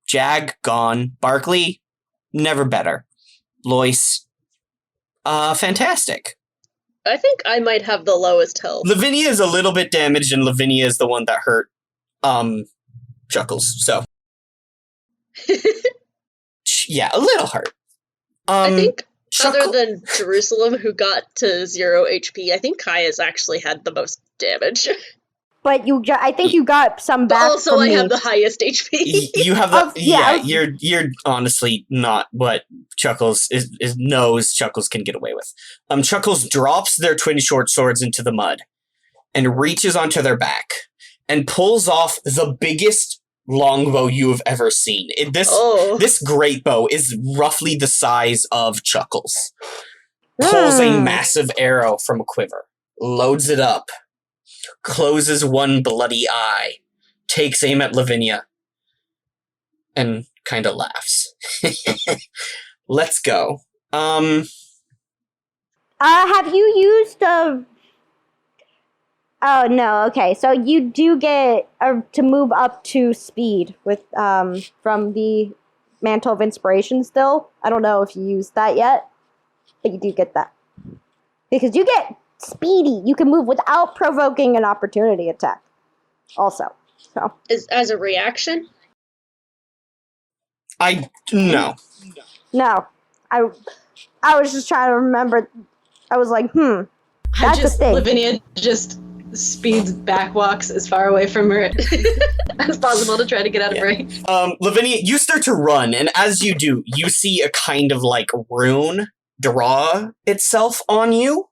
[SPEAKER 3] Jag gone. Barkley never better. Lois fantastic.
[SPEAKER 4] I think I might have the lowest health.
[SPEAKER 3] Lavinia is a little bit damaged, and Lavinia is the one that hurt Chuckles. So yeah, a little hurt.
[SPEAKER 4] I think
[SPEAKER 3] Chuckle-
[SPEAKER 4] other than Jerusalem, who got to 0 HP, I think Kaya's actually had the most damage.
[SPEAKER 2] But I think you got some
[SPEAKER 4] But
[SPEAKER 2] back
[SPEAKER 4] also,
[SPEAKER 2] from
[SPEAKER 4] I
[SPEAKER 2] me.
[SPEAKER 4] have the highest HP.
[SPEAKER 3] You have the
[SPEAKER 2] yeah.
[SPEAKER 3] You're honestly not what Chuckles is knows Chuckles can get away with. Chuckles drops their twin short swords into the mud and reaches onto their back and pulls off the biggest longbow you have ever seen. This great bow is roughly the size of Chuckles. Pulls a massive arrow from a quiver, loads it up, closes one bloody eye, takes aim at Lavinia, and kind of laughs. Let's go.
[SPEAKER 2] Have you used Oh no. Okay, so you do get to move up to speed with from the Mantle of Inspiration. Still, I don't know if you used that yet, but you do get that because you get speedy. You can move without provoking an opportunity attack. Also, so
[SPEAKER 4] As a reaction?
[SPEAKER 3] No.
[SPEAKER 2] no, I was just trying to remember. I was like, That's the thing.
[SPEAKER 7] Lavinia just speeds backwalks as far away from her as possible to try to get out of range.
[SPEAKER 3] Lavinia, you start to run, and as you do, you see a kind of like rune draw itself on you.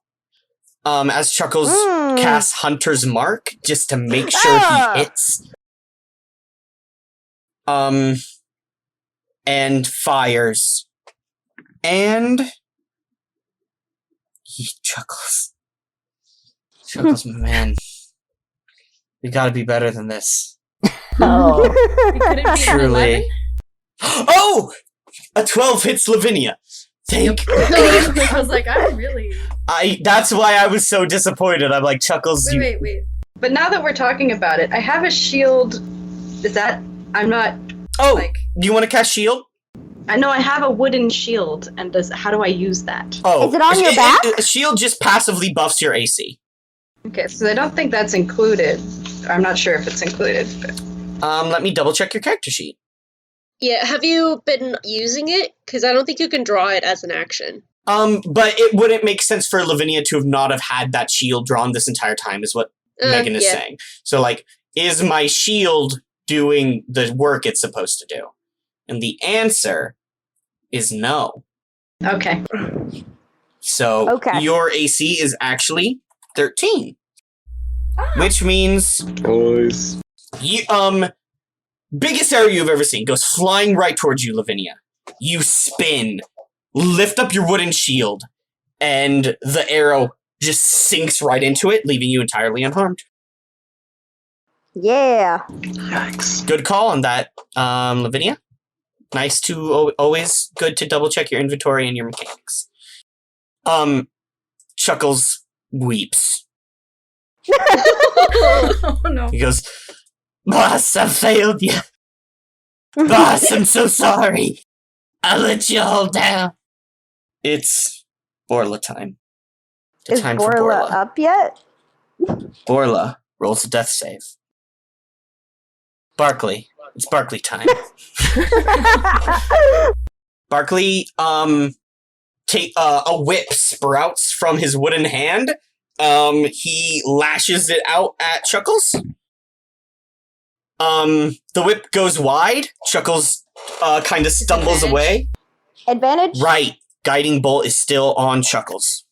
[SPEAKER 3] As Chuckles casts Hunter's Mark just to make sure he hits. And fires. And he chuckles. Chuckles, man. We gotta be better than this.
[SPEAKER 1] Oh.
[SPEAKER 7] You couldn't be an 11?
[SPEAKER 3] Truly. Oh! A 12 hits Lavinia. Thank
[SPEAKER 7] I was like, I'm really...
[SPEAKER 3] That's why I was so disappointed. I'm like, Chuckles, you...
[SPEAKER 6] Wait. But now that we're talking about it, I have a shield. Is that... I'm not...
[SPEAKER 3] Oh!
[SPEAKER 6] Like...
[SPEAKER 3] Do you want to cast shield?
[SPEAKER 6] I know I have a wooden shield, and how do I use that?
[SPEAKER 3] Oh.
[SPEAKER 2] Is it on your back?
[SPEAKER 3] A shield just passively buffs your AC.
[SPEAKER 6] Okay, so I don't think that's included. I'm not sure if it's included. But...
[SPEAKER 3] Let me double check your character sheet.
[SPEAKER 4] Yeah, have you been using it? Because I don't think you can draw it as an action.
[SPEAKER 3] But it wouldn't make sense for Lavinia to not have had that shield drawn this entire time, is what Megan is saying. So, like, is my shield doing the work it's supposed to do? And the answer is no.
[SPEAKER 6] Okay.
[SPEAKER 3] So, your AC is actually 13. Which means...
[SPEAKER 5] Boys.
[SPEAKER 3] You, biggest arrow you've ever seen goes flying right towards you, Lavinia. You spin, lift up your wooden shield, and the arrow just sinks right into it, leaving you entirely unharmed.
[SPEAKER 2] Yeah.
[SPEAKER 5] Yikes.
[SPEAKER 3] Good call on that, Lavinia. Nice to always good to double check your inventory and your mechanics. Chuckles weeps.
[SPEAKER 7] Oh no.
[SPEAKER 3] He goes, "Boss, I failed you. Boss, I'm so sorry. I let you all down." It's Borla time.
[SPEAKER 2] Is
[SPEAKER 3] Time
[SPEAKER 2] Borla
[SPEAKER 3] for Borla.
[SPEAKER 2] up yet?
[SPEAKER 3] Borla rolls a death save. Barkley. It's Barkley time. Barkley, a whip sprouts from his wooden hand. He lashes it out at Chuckles. The whip goes wide. Chuckles, kind of stumbles away.
[SPEAKER 2] Advantage?
[SPEAKER 3] Right. Guiding Bolt is still on Chuckles.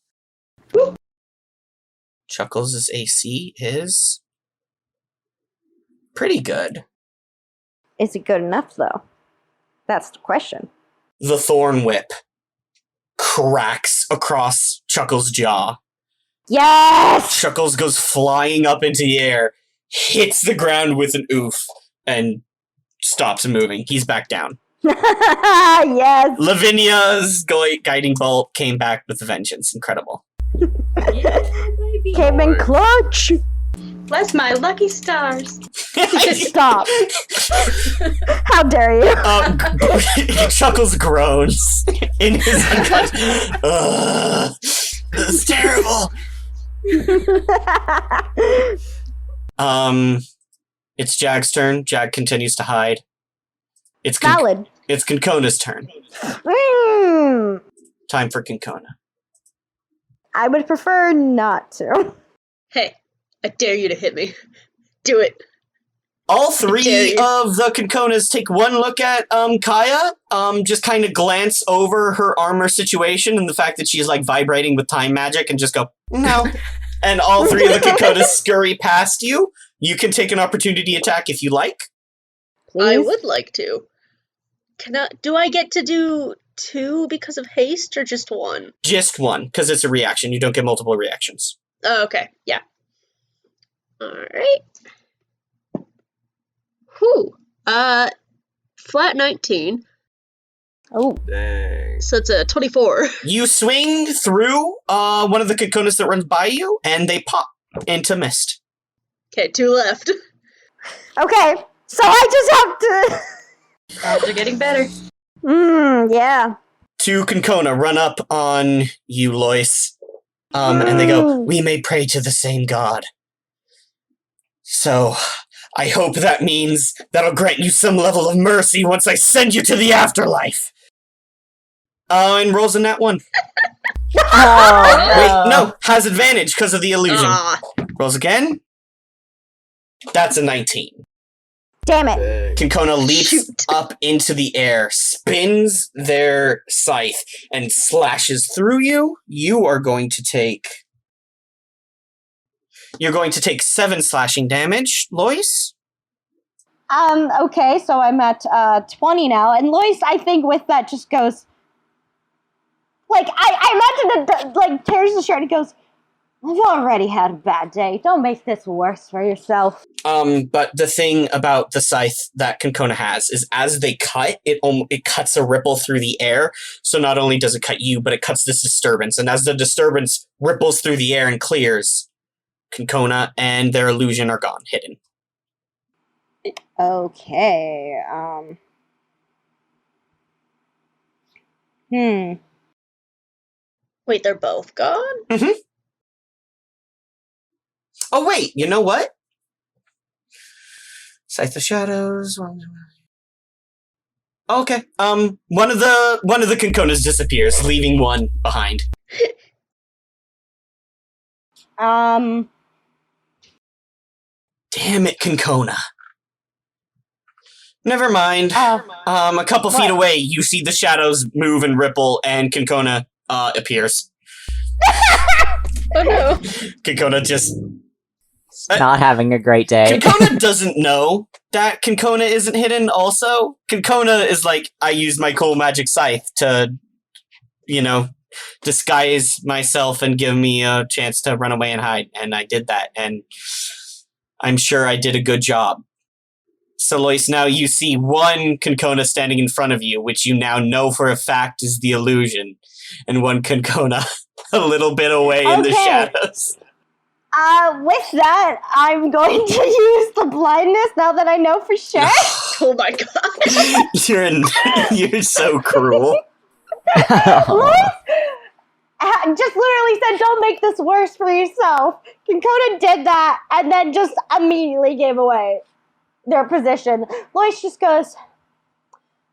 [SPEAKER 3] Chuckles' AC is pretty good.
[SPEAKER 2] Is it good enough, though? That's the question.
[SPEAKER 3] The thorn whip cracks across Chuckles' jaw.
[SPEAKER 2] Yes!
[SPEAKER 3] Chuckles goes flying up into the air, hits the ground with an oof, and stops moving. He's back down.
[SPEAKER 2] Yes!
[SPEAKER 3] Lavinia's guiding bolt came back with a vengeance. Incredible.
[SPEAKER 2] Came in clutch!
[SPEAKER 6] Bless my lucky stars.
[SPEAKER 2] Stop. How dare you?
[SPEAKER 3] Chuckles groans in his unconscious. Ugh, this is terrible. It's Jag's turn. Jag continues to hide. It's
[SPEAKER 2] Valid.
[SPEAKER 3] It's Concona's turn.
[SPEAKER 2] Mm.
[SPEAKER 3] Time for Concona.
[SPEAKER 2] I would prefer not to.
[SPEAKER 4] Hey, I dare you to hit me. Do it.
[SPEAKER 3] All
[SPEAKER 4] dare
[SPEAKER 3] three
[SPEAKER 4] you.
[SPEAKER 3] of the Conconas take one look at Kaya, just kind of glance over her armor situation and the fact that she's like vibrating with time magic and just go, no. And all three of the Conconas scurry past you. You can take an opportunity attack if you like.
[SPEAKER 2] Please?
[SPEAKER 4] I would like to. Do I get to do 2 because of haste or just 1?
[SPEAKER 3] Just one, because it's a reaction. You don't get multiple reactions.
[SPEAKER 4] Oh, okay, yeah. Alright. Whew. Flat 19.
[SPEAKER 2] Oh.
[SPEAKER 5] Dang.
[SPEAKER 4] So it's a 24.
[SPEAKER 3] You swing through one of the Conconas that runs by you, and they pop into mist.
[SPEAKER 4] Okay, 2 left.
[SPEAKER 2] Okay, so I just have to.
[SPEAKER 6] Odds are getting better.
[SPEAKER 2] Yeah.
[SPEAKER 3] 2 Concona run up on you, Lois. And they go, "We may pray to the same god. So, I hope that means that'll grant you some level of mercy once I send you to the afterlife." And rolls a nat 1.
[SPEAKER 1] Oh,
[SPEAKER 3] Wait, no, has advantage because of the illusion.
[SPEAKER 4] Ah,
[SPEAKER 3] Rolls again. That's a 19.
[SPEAKER 2] Damn it.
[SPEAKER 3] Concona leaps
[SPEAKER 4] Shoot.
[SPEAKER 3] up into the air, spins their scythe, and slashes through you. You are going to take... You're going to take 7 slashing damage, Lois.
[SPEAKER 2] Okay, so I'm at 20 now, and Lois, I think with that just goes, like, I imagine it, like, tears the shirt and goes, I've already had a bad day. Don't make this worse for yourself.
[SPEAKER 3] But the thing about the scythe that Concona has is as they cut, it cuts a ripple through the air, so not only does it cut you, but it cuts this disturbance, and as the disturbance ripples through the air and clears, Concona and their illusion are gone, hidden.
[SPEAKER 2] Okay,
[SPEAKER 4] wait, they're both gone?
[SPEAKER 3] Mm-hmm. Oh wait, you know what? Scythe of Shadows. Okay. One of the Conconas disappears, leaving one behind.
[SPEAKER 2] Um,
[SPEAKER 3] Damn it, Concona. Never mind.
[SPEAKER 2] Oh.
[SPEAKER 3] A couple feet
[SPEAKER 2] What?
[SPEAKER 3] away, you see the shadows move and ripple, and Concona appears.
[SPEAKER 4] Oh no.
[SPEAKER 3] Concona just...
[SPEAKER 1] not having a great day.
[SPEAKER 3] Concona doesn't know that Concona isn't hidden also. Concona is like, I used my cool magic scythe to, disguise myself and give me a chance to run away and hide. And I did that, and I'm sure I did a good job. So, Lois, now you see one Concona standing in front of you, which you now know for a fact is the illusion, and one Concona a little bit away in the
[SPEAKER 2] Okay.
[SPEAKER 3] shadows.
[SPEAKER 2] With that, I'm going to use the blindness now that I know for sure.
[SPEAKER 4] Oh my god.
[SPEAKER 3] You're so cruel.
[SPEAKER 2] Lois just literally said, don't make this worse for yourself. Concona did that and then just immediately gave away their position. Lois just goes,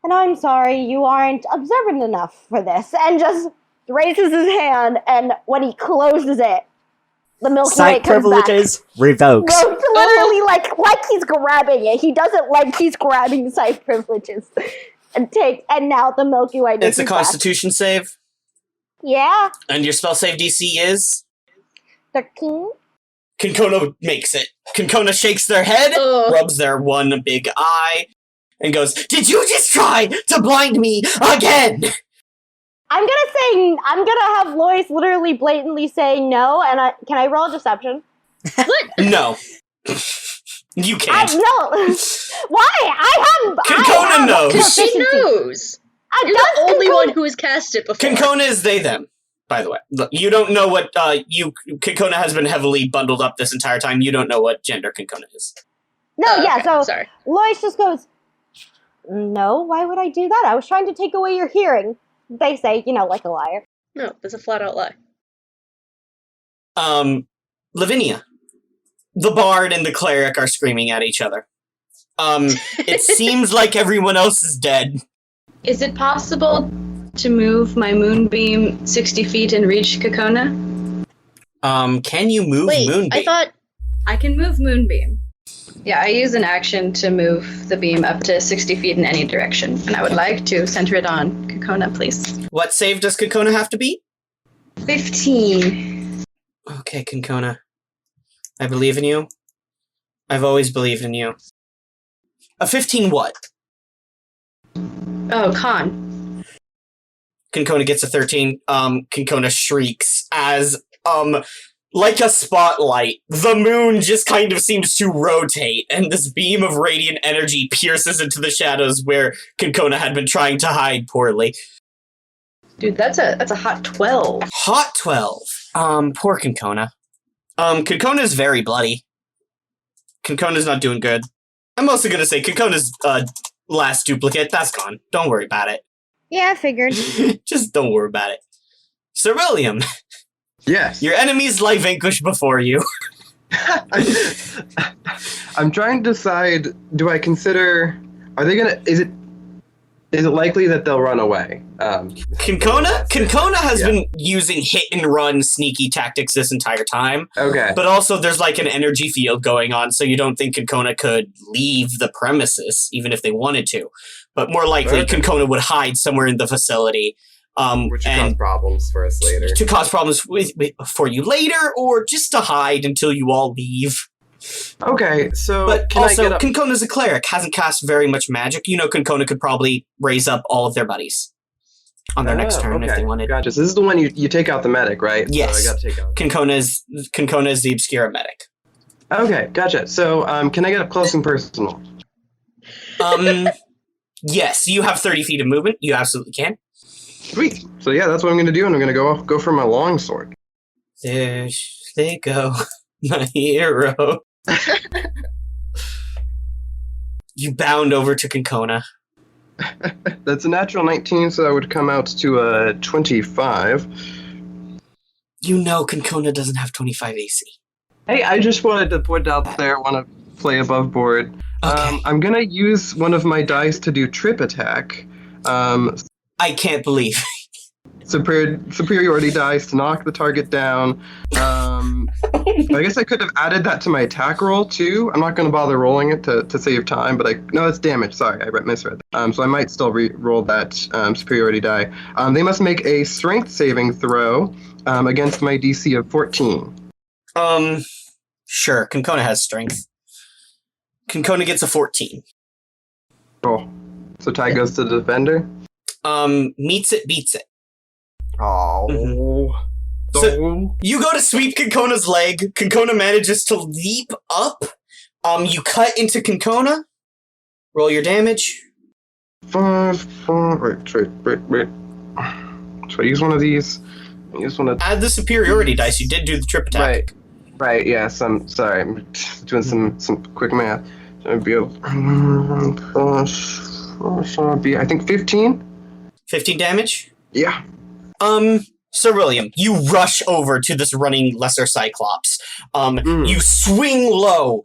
[SPEAKER 2] and I'm sorry, you aren't observant enough for this, and just raises his hand, and when he closes it, the Milky Way
[SPEAKER 1] Sight
[SPEAKER 2] comes
[SPEAKER 1] privileges revoked.
[SPEAKER 2] back. No, literally, like he's grabbing it. He doesn't like he's grabbing sight privileges. And now the Milky Way
[SPEAKER 3] It's a
[SPEAKER 2] back.
[SPEAKER 3] Constitution save,
[SPEAKER 2] Yeah,
[SPEAKER 3] and your spell save DC is...
[SPEAKER 2] 13.
[SPEAKER 3] Concona makes it. Concona shakes their head,
[SPEAKER 4] Oh.
[SPEAKER 3] rubs their one big eye, and goes, "Did you just try to blind me again?"
[SPEAKER 2] I'm gonna have Lois literally blatantly say no, and can I roll a deception?
[SPEAKER 3] No. You can't.
[SPEAKER 2] No. Why?
[SPEAKER 3] Concona knows.
[SPEAKER 4] Because she
[SPEAKER 2] proficiency.
[SPEAKER 4] knows. You're
[SPEAKER 2] Does
[SPEAKER 4] the only
[SPEAKER 2] Concona-
[SPEAKER 4] one who has cast it before.
[SPEAKER 3] Concona is they, them, by the way. Look, you don't know what, Concona has been heavily bundled up this entire time. You don't know what gender Concona is.
[SPEAKER 2] No,
[SPEAKER 4] Oh,
[SPEAKER 2] yeah.
[SPEAKER 4] okay,
[SPEAKER 2] So
[SPEAKER 4] sorry.
[SPEAKER 2] Lois just goes, no. Why would I do that? I was trying to take away your hearing. They say, like a liar.
[SPEAKER 4] No, that's a flat out lie.
[SPEAKER 3] Lavinia. The bard and the cleric are screaming at each other. It seems like everyone else is dead.
[SPEAKER 6] Is it possible to move my moonbeam 60 feet and reach Kokona?
[SPEAKER 3] Can you move
[SPEAKER 4] Wait,
[SPEAKER 3] Moonbeam?
[SPEAKER 4] I thought...
[SPEAKER 6] I can move moonbeam. Yeah, I use an action to move the beam up to 60 feet in any direction, and I would like to center it on Kokona, please.
[SPEAKER 3] What save does Concona have to beat?
[SPEAKER 6] 15.
[SPEAKER 3] Okay, Concona. I believe in you. I've always believed in you. A 15 what?
[SPEAKER 6] Oh, con.
[SPEAKER 3] Concona gets a 13. Concona shrieks as, like a spotlight, the moon just kind of seems to rotate, and this beam of radiant energy pierces into the shadows where Concona had been trying to hide poorly.
[SPEAKER 6] Dude, that's a hot 12.
[SPEAKER 3] Hot 12. Poor Concona. Concona is very bloody. Konkona's not doing good. I'm also gonna say Konkona's last duplicate, that's gone. Don't worry about it.
[SPEAKER 2] Yeah, I figured.
[SPEAKER 3] Just don't worry about it. Sir William,
[SPEAKER 5] Yes.
[SPEAKER 3] your enemies lie vanquished before you.
[SPEAKER 5] I'm trying to decide, do I consider, are they gonna, is it likely that they'll run away?
[SPEAKER 3] Konkona has been using hit and run sneaky tactics this entire time.
[SPEAKER 5] Okay.
[SPEAKER 3] But also there's like an energy field going on, so you don't think Konkona could leave the premises, even if they wanted to. But more likely,
[SPEAKER 5] Okay.
[SPEAKER 3] Konkona would hide somewhere in the facility.
[SPEAKER 5] Which would cause problems for us later.
[SPEAKER 3] To cause problems for you later, or just to hide until you all leave.
[SPEAKER 5] Okay, so
[SPEAKER 3] But
[SPEAKER 5] can
[SPEAKER 3] also,
[SPEAKER 5] I get up?
[SPEAKER 3] Konkona's a cleric, hasn't cast very much magic. You know Konkona could probably raise up all of their buddies on their next turn if they wanted.
[SPEAKER 5] Gotcha. So this is the one you take out the medic, right?
[SPEAKER 3] Yes.
[SPEAKER 5] So I gotta take out.
[SPEAKER 3] Konkona is the Obscura medic.
[SPEAKER 5] Okay, gotcha. So can I get up close and personal?
[SPEAKER 3] Yes, you have 30 feet of movement. You absolutely can.
[SPEAKER 5] Sweet. So yeah, that's what I'm gonna do, and I'm gonna go for my longsword.
[SPEAKER 3] There they go, my hero. You bound over to Konkona.
[SPEAKER 5] That's a natural 19, so that would come out to a 25.
[SPEAKER 3] You know Konkona doesn't have 25 AC.
[SPEAKER 5] Hey, I just wanted to point out there, I want to play above board.
[SPEAKER 3] Okay.
[SPEAKER 5] I'm gonna use one of my dice to do trip attack.
[SPEAKER 3] I can't believe.
[SPEAKER 5] Superiority dice to knock the target down. I guess I could have added that to my attack roll too. I'm not going to bother rolling it to save time, but no, it's damage. Sorry, I misread that. So I might still re-roll that superiority die. They must make a strength saving throw against my DC of 14.
[SPEAKER 3] Sure. Konkona has strength. Konkona gets a 14.
[SPEAKER 5] Cool. So tie goes to the defender.
[SPEAKER 3] Meets it, beats it.
[SPEAKER 5] Oh.
[SPEAKER 3] Mhm. So you go to sweep Konkona's leg. Konkona manages to leap up. You cut into Konkona. Roll your damage.
[SPEAKER 5] 5, 4. Wait. Should I use one of these? I use one of.
[SPEAKER 3] Add the superiority dice. You did do the trip attack.
[SPEAKER 5] Right. Yes. I'm sorry. I'm doing some quick math. So it'd be so it'd be, I think, 15.
[SPEAKER 3] 15 damage.
[SPEAKER 5] Yeah.
[SPEAKER 3] Sir William, you rush over to this running lesser Cyclops. You swing low.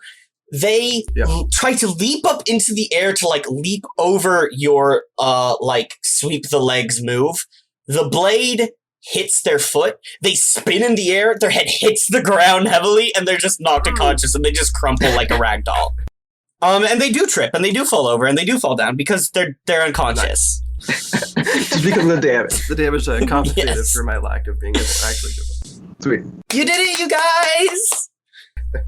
[SPEAKER 3] They try to leap up into the air to, like, leap over your, sweep the legs move. The blade hits their foot. They spin in the air. Their head hits the ground heavily, and they're just knocked unconscious, and they just crumple like a rag doll. And they do trip, and they do fall over, and they do fall down because they're unconscious.
[SPEAKER 5] Just because of the damage. The damage compensated
[SPEAKER 3] Yes.
[SPEAKER 5] for my lack of being able to actually do it. Sweet.
[SPEAKER 3] You did it, you guys!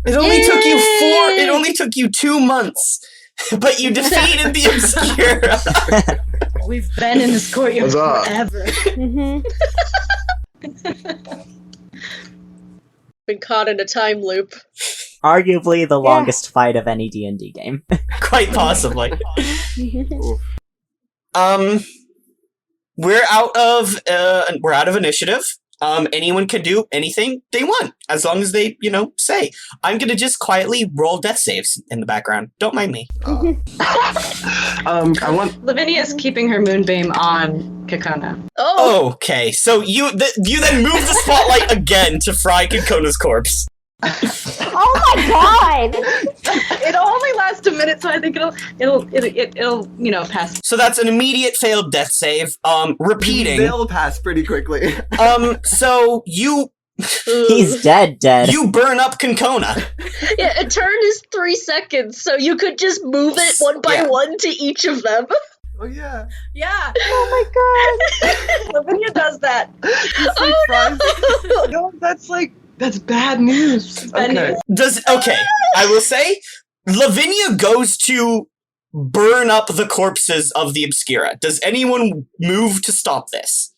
[SPEAKER 3] It only took you 2 months, but you defeated the Obscura.
[SPEAKER 7] We've been in this courtyard
[SPEAKER 5] Huzzah.
[SPEAKER 7] forever.
[SPEAKER 4] Been caught in a time loop.
[SPEAKER 1] Arguably the longest fight of any D&D game.
[SPEAKER 3] Quite possibly. We're out of initiative. Anyone can do anything they want, as long as they, say. I'm gonna just quietly roll death saves in the background. Don't mind me.
[SPEAKER 5] I want.
[SPEAKER 7] Lavinia's keeping her moonbeam on Kokona.
[SPEAKER 4] Oh!
[SPEAKER 3] Okay, so you then move the spotlight again to fry Konkona's corpse.
[SPEAKER 2] Oh my god!
[SPEAKER 7] It'll only last a minute, so I think it'll pass.
[SPEAKER 3] So that's an immediate failed death save. Repeating.
[SPEAKER 5] They'll pass pretty quickly.
[SPEAKER 3] So you
[SPEAKER 1] He's dead.
[SPEAKER 3] you burn up Konkona.
[SPEAKER 4] Yeah, a turn is 3 seconds, so you could just move it one by one to each of them.
[SPEAKER 5] Oh yeah.
[SPEAKER 7] Yeah.
[SPEAKER 2] Oh my god!
[SPEAKER 7] Lavinia does that.
[SPEAKER 5] No, that's bad news. Okay.
[SPEAKER 3] I will say, Lavinia goes to burn up the corpses of the Obscura. Does anyone move to stop this?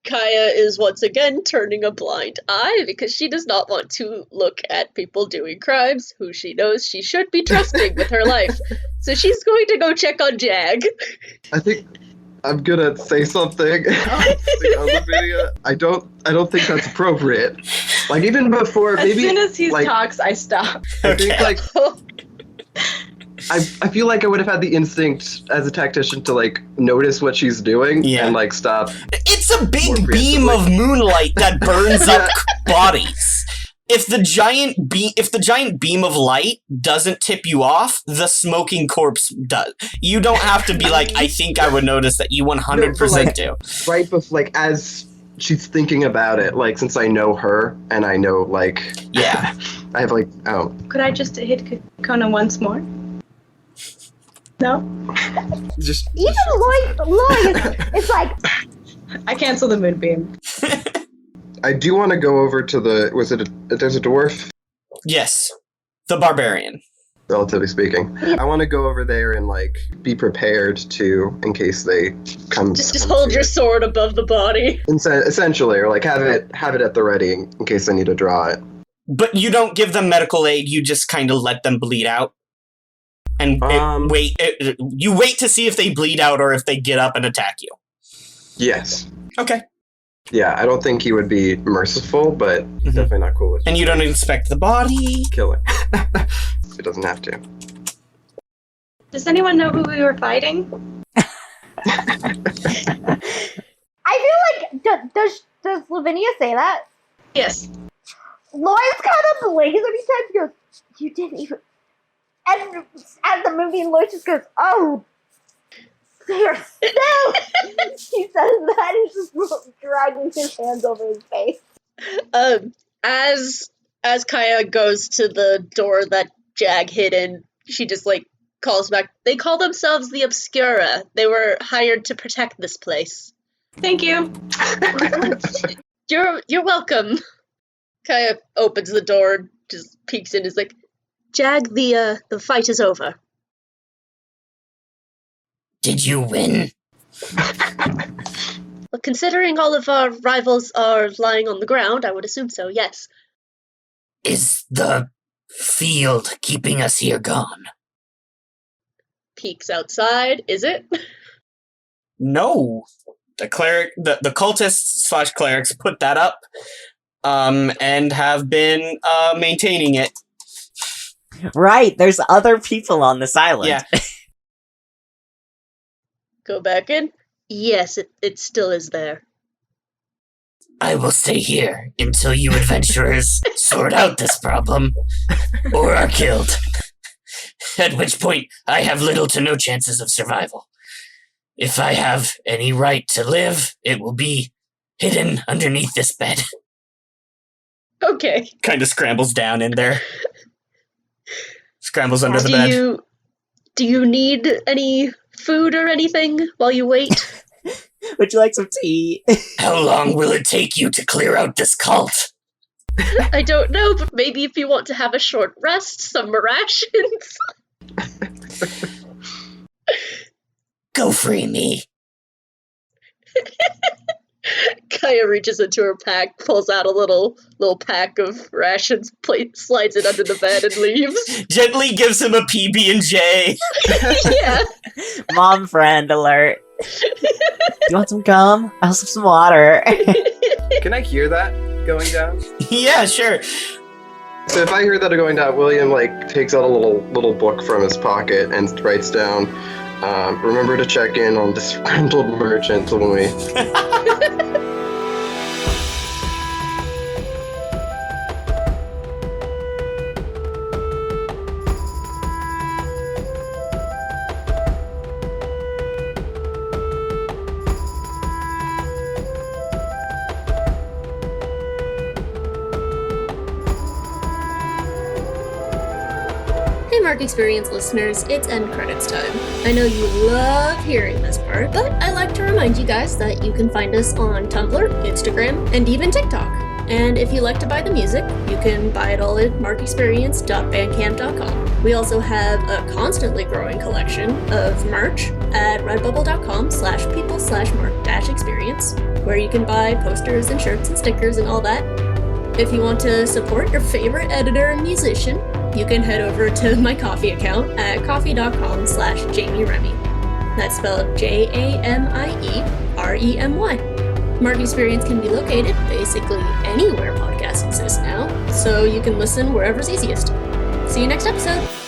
[SPEAKER 4] Kaya is once again turning a blind eye because she does not want to look at people doing crimes who she knows she should be trusting with her life. So she's going to go check on Jag.
[SPEAKER 5] I think I'm gonna say something. Lavinia, I don't think that's appropriate. Like even before,
[SPEAKER 7] As
[SPEAKER 5] maybe
[SPEAKER 7] soon as he
[SPEAKER 5] like,
[SPEAKER 7] talks, I stop.
[SPEAKER 5] I think
[SPEAKER 3] Okay.
[SPEAKER 5] like I feel like I would have had the instinct as a tactician to like notice what she's doing
[SPEAKER 3] Yeah.
[SPEAKER 5] and like stop.
[SPEAKER 3] It's a
[SPEAKER 5] More
[SPEAKER 3] big beam
[SPEAKER 5] preemptively.
[SPEAKER 3] of moonlight that burns up
[SPEAKER 5] Yeah.
[SPEAKER 3] bodies. If the giant beam of light doesn't tip you off, the smoking corpse does. You don't have to be like, I think I would notice that. You 100% do.
[SPEAKER 5] Right before, like as she's thinking about it, like since I know her and I know like
[SPEAKER 3] Yeah.
[SPEAKER 5] I have like
[SPEAKER 6] Could I just hit Kona once more? No?
[SPEAKER 5] just
[SPEAKER 2] Even Lloyd is like,
[SPEAKER 6] I cancel the moonbeam.
[SPEAKER 5] I do want to go over to there's a dwarf,
[SPEAKER 3] Yes. The barbarian.
[SPEAKER 5] relatively speaking. I want to go over there and like be prepared to in case they come.
[SPEAKER 4] Just
[SPEAKER 5] come
[SPEAKER 4] hold
[SPEAKER 5] to
[SPEAKER 4] your
[SPEAKER 5] it.
[SPEAKER 4] sword above the body.
[SPEAKER 5] Essentially, or like have it at the ready in case I need to draw it.
[SPEAKER 3] But you don't give them medical aid, you just kind of let them bleed out. And you wait to see if they bleed out or if they get up and attack you.
[SPEAKER 5] Yes.
[SPEAKER 3] Okay.
[SPEAKER 5] Yeah, I don't think he would be merciful, but he's definitely not cool with
[SPEAKER 3] And you don't inspect the body.
[SPEAKER 5] killing. He doesn't have to.
[SPEAKER 6] Does anyone know who we were fighting?
[SPEAKER 2] I feel like, does Lavinia say that?
[SPEAKER 6] Yes.
[SPEAKER 2] Lloyd's kind of blinks every time. He goes, you didn't even. And as the movie, Lloyd just goes, oh, they're still. He says that and just dragging his hands over his face.
[SPEAKER 4] As Kaya goes to the door that Jag hid in, she just like calls back. They call themselves the Obscura. They were hired to protect this place.
[SPEAKER 6] Thank you.
[SPEAKER 4] You're welcome. Kaya opens the door, just peeks in, is like, Jag, the fight is over.
[SPEAKER 3] Did you win?
[SPEAKER 4] Well, considering all of our rivals are lying on the ground, I would assume so, yes.
[SPEAKER 3] Is the field keeping us here gone?
[SPEAKER 4] Peeks outside, is it?
[SPEAKER 3] No. The cleric, the cultists / clerics put that up, and have been maintaining it.
[SPEAKER 1] Right, there's other people on this island.
[SPEAKER 3] Yeah.
[SPEAKER 4] Go back in? Yes, it still is there.
[SPEAKER 3] I will stay here until you adventurers sort out this problem, or are killed. At which point, I have little to no chances of survival. If I have any right to live, it will be hidden underneath this bed.
[SPEAKER 4] Okay.
[SPEAKER 3] Kind of scrambles down in there. Scrambles under the bed.
[SPEAKER 4] Do you need any food or anything while you wait?
[SPEAKER 1] Would you like some tea?
[SPEAKER 3] How long will it take you to clear out this cult?
[SPEAKER 4] I don't know, but maybe if you want to have a short rest, some rations.
[SPEAKER 3] Go free me.
[SPEAKER 4] Kaya reaches into her pack, pulls out a little pack of rations, slides it under the bed, and leaves.
[SPEAKER 3] Gently gives him a PB&J.
[SPEAKER 4] Yeah.
[SPEAKER 1] Mom friend alert. Do you want some gum? I also have some water.
[SPEAKER 5] Can I hear that going down?
[SPEAKER 3] Yeah, sure.
[SPEAKER 5] So if I hear that going down, William like takes out a little book from his pocket and writes down, remember to check in on disgruntled merchants when we...
[SPEAKER 8] Hey Mark Experience listeners, it's end credits time. I know you love hearing this part, but I like to remind you guys that you can find us on Tumblr, Instagram, and even TikTok. And if you like to buy the music, you can buy it all at markexperience.bandcamp.com. We also have a constantly growing collection of merch at redbubble.com/people/mark-experience, where you can buy posters and shirts and stickers and all that. If you want to support your favorite editor and musician, you can head over to my Ko-fi account at ko-fi.com/JamieRemy. That's spelled JAMIEREMY. Mark Experience can be located basically anywhere podcasts exist now, so you can listen wherever's easiest. See you next episode!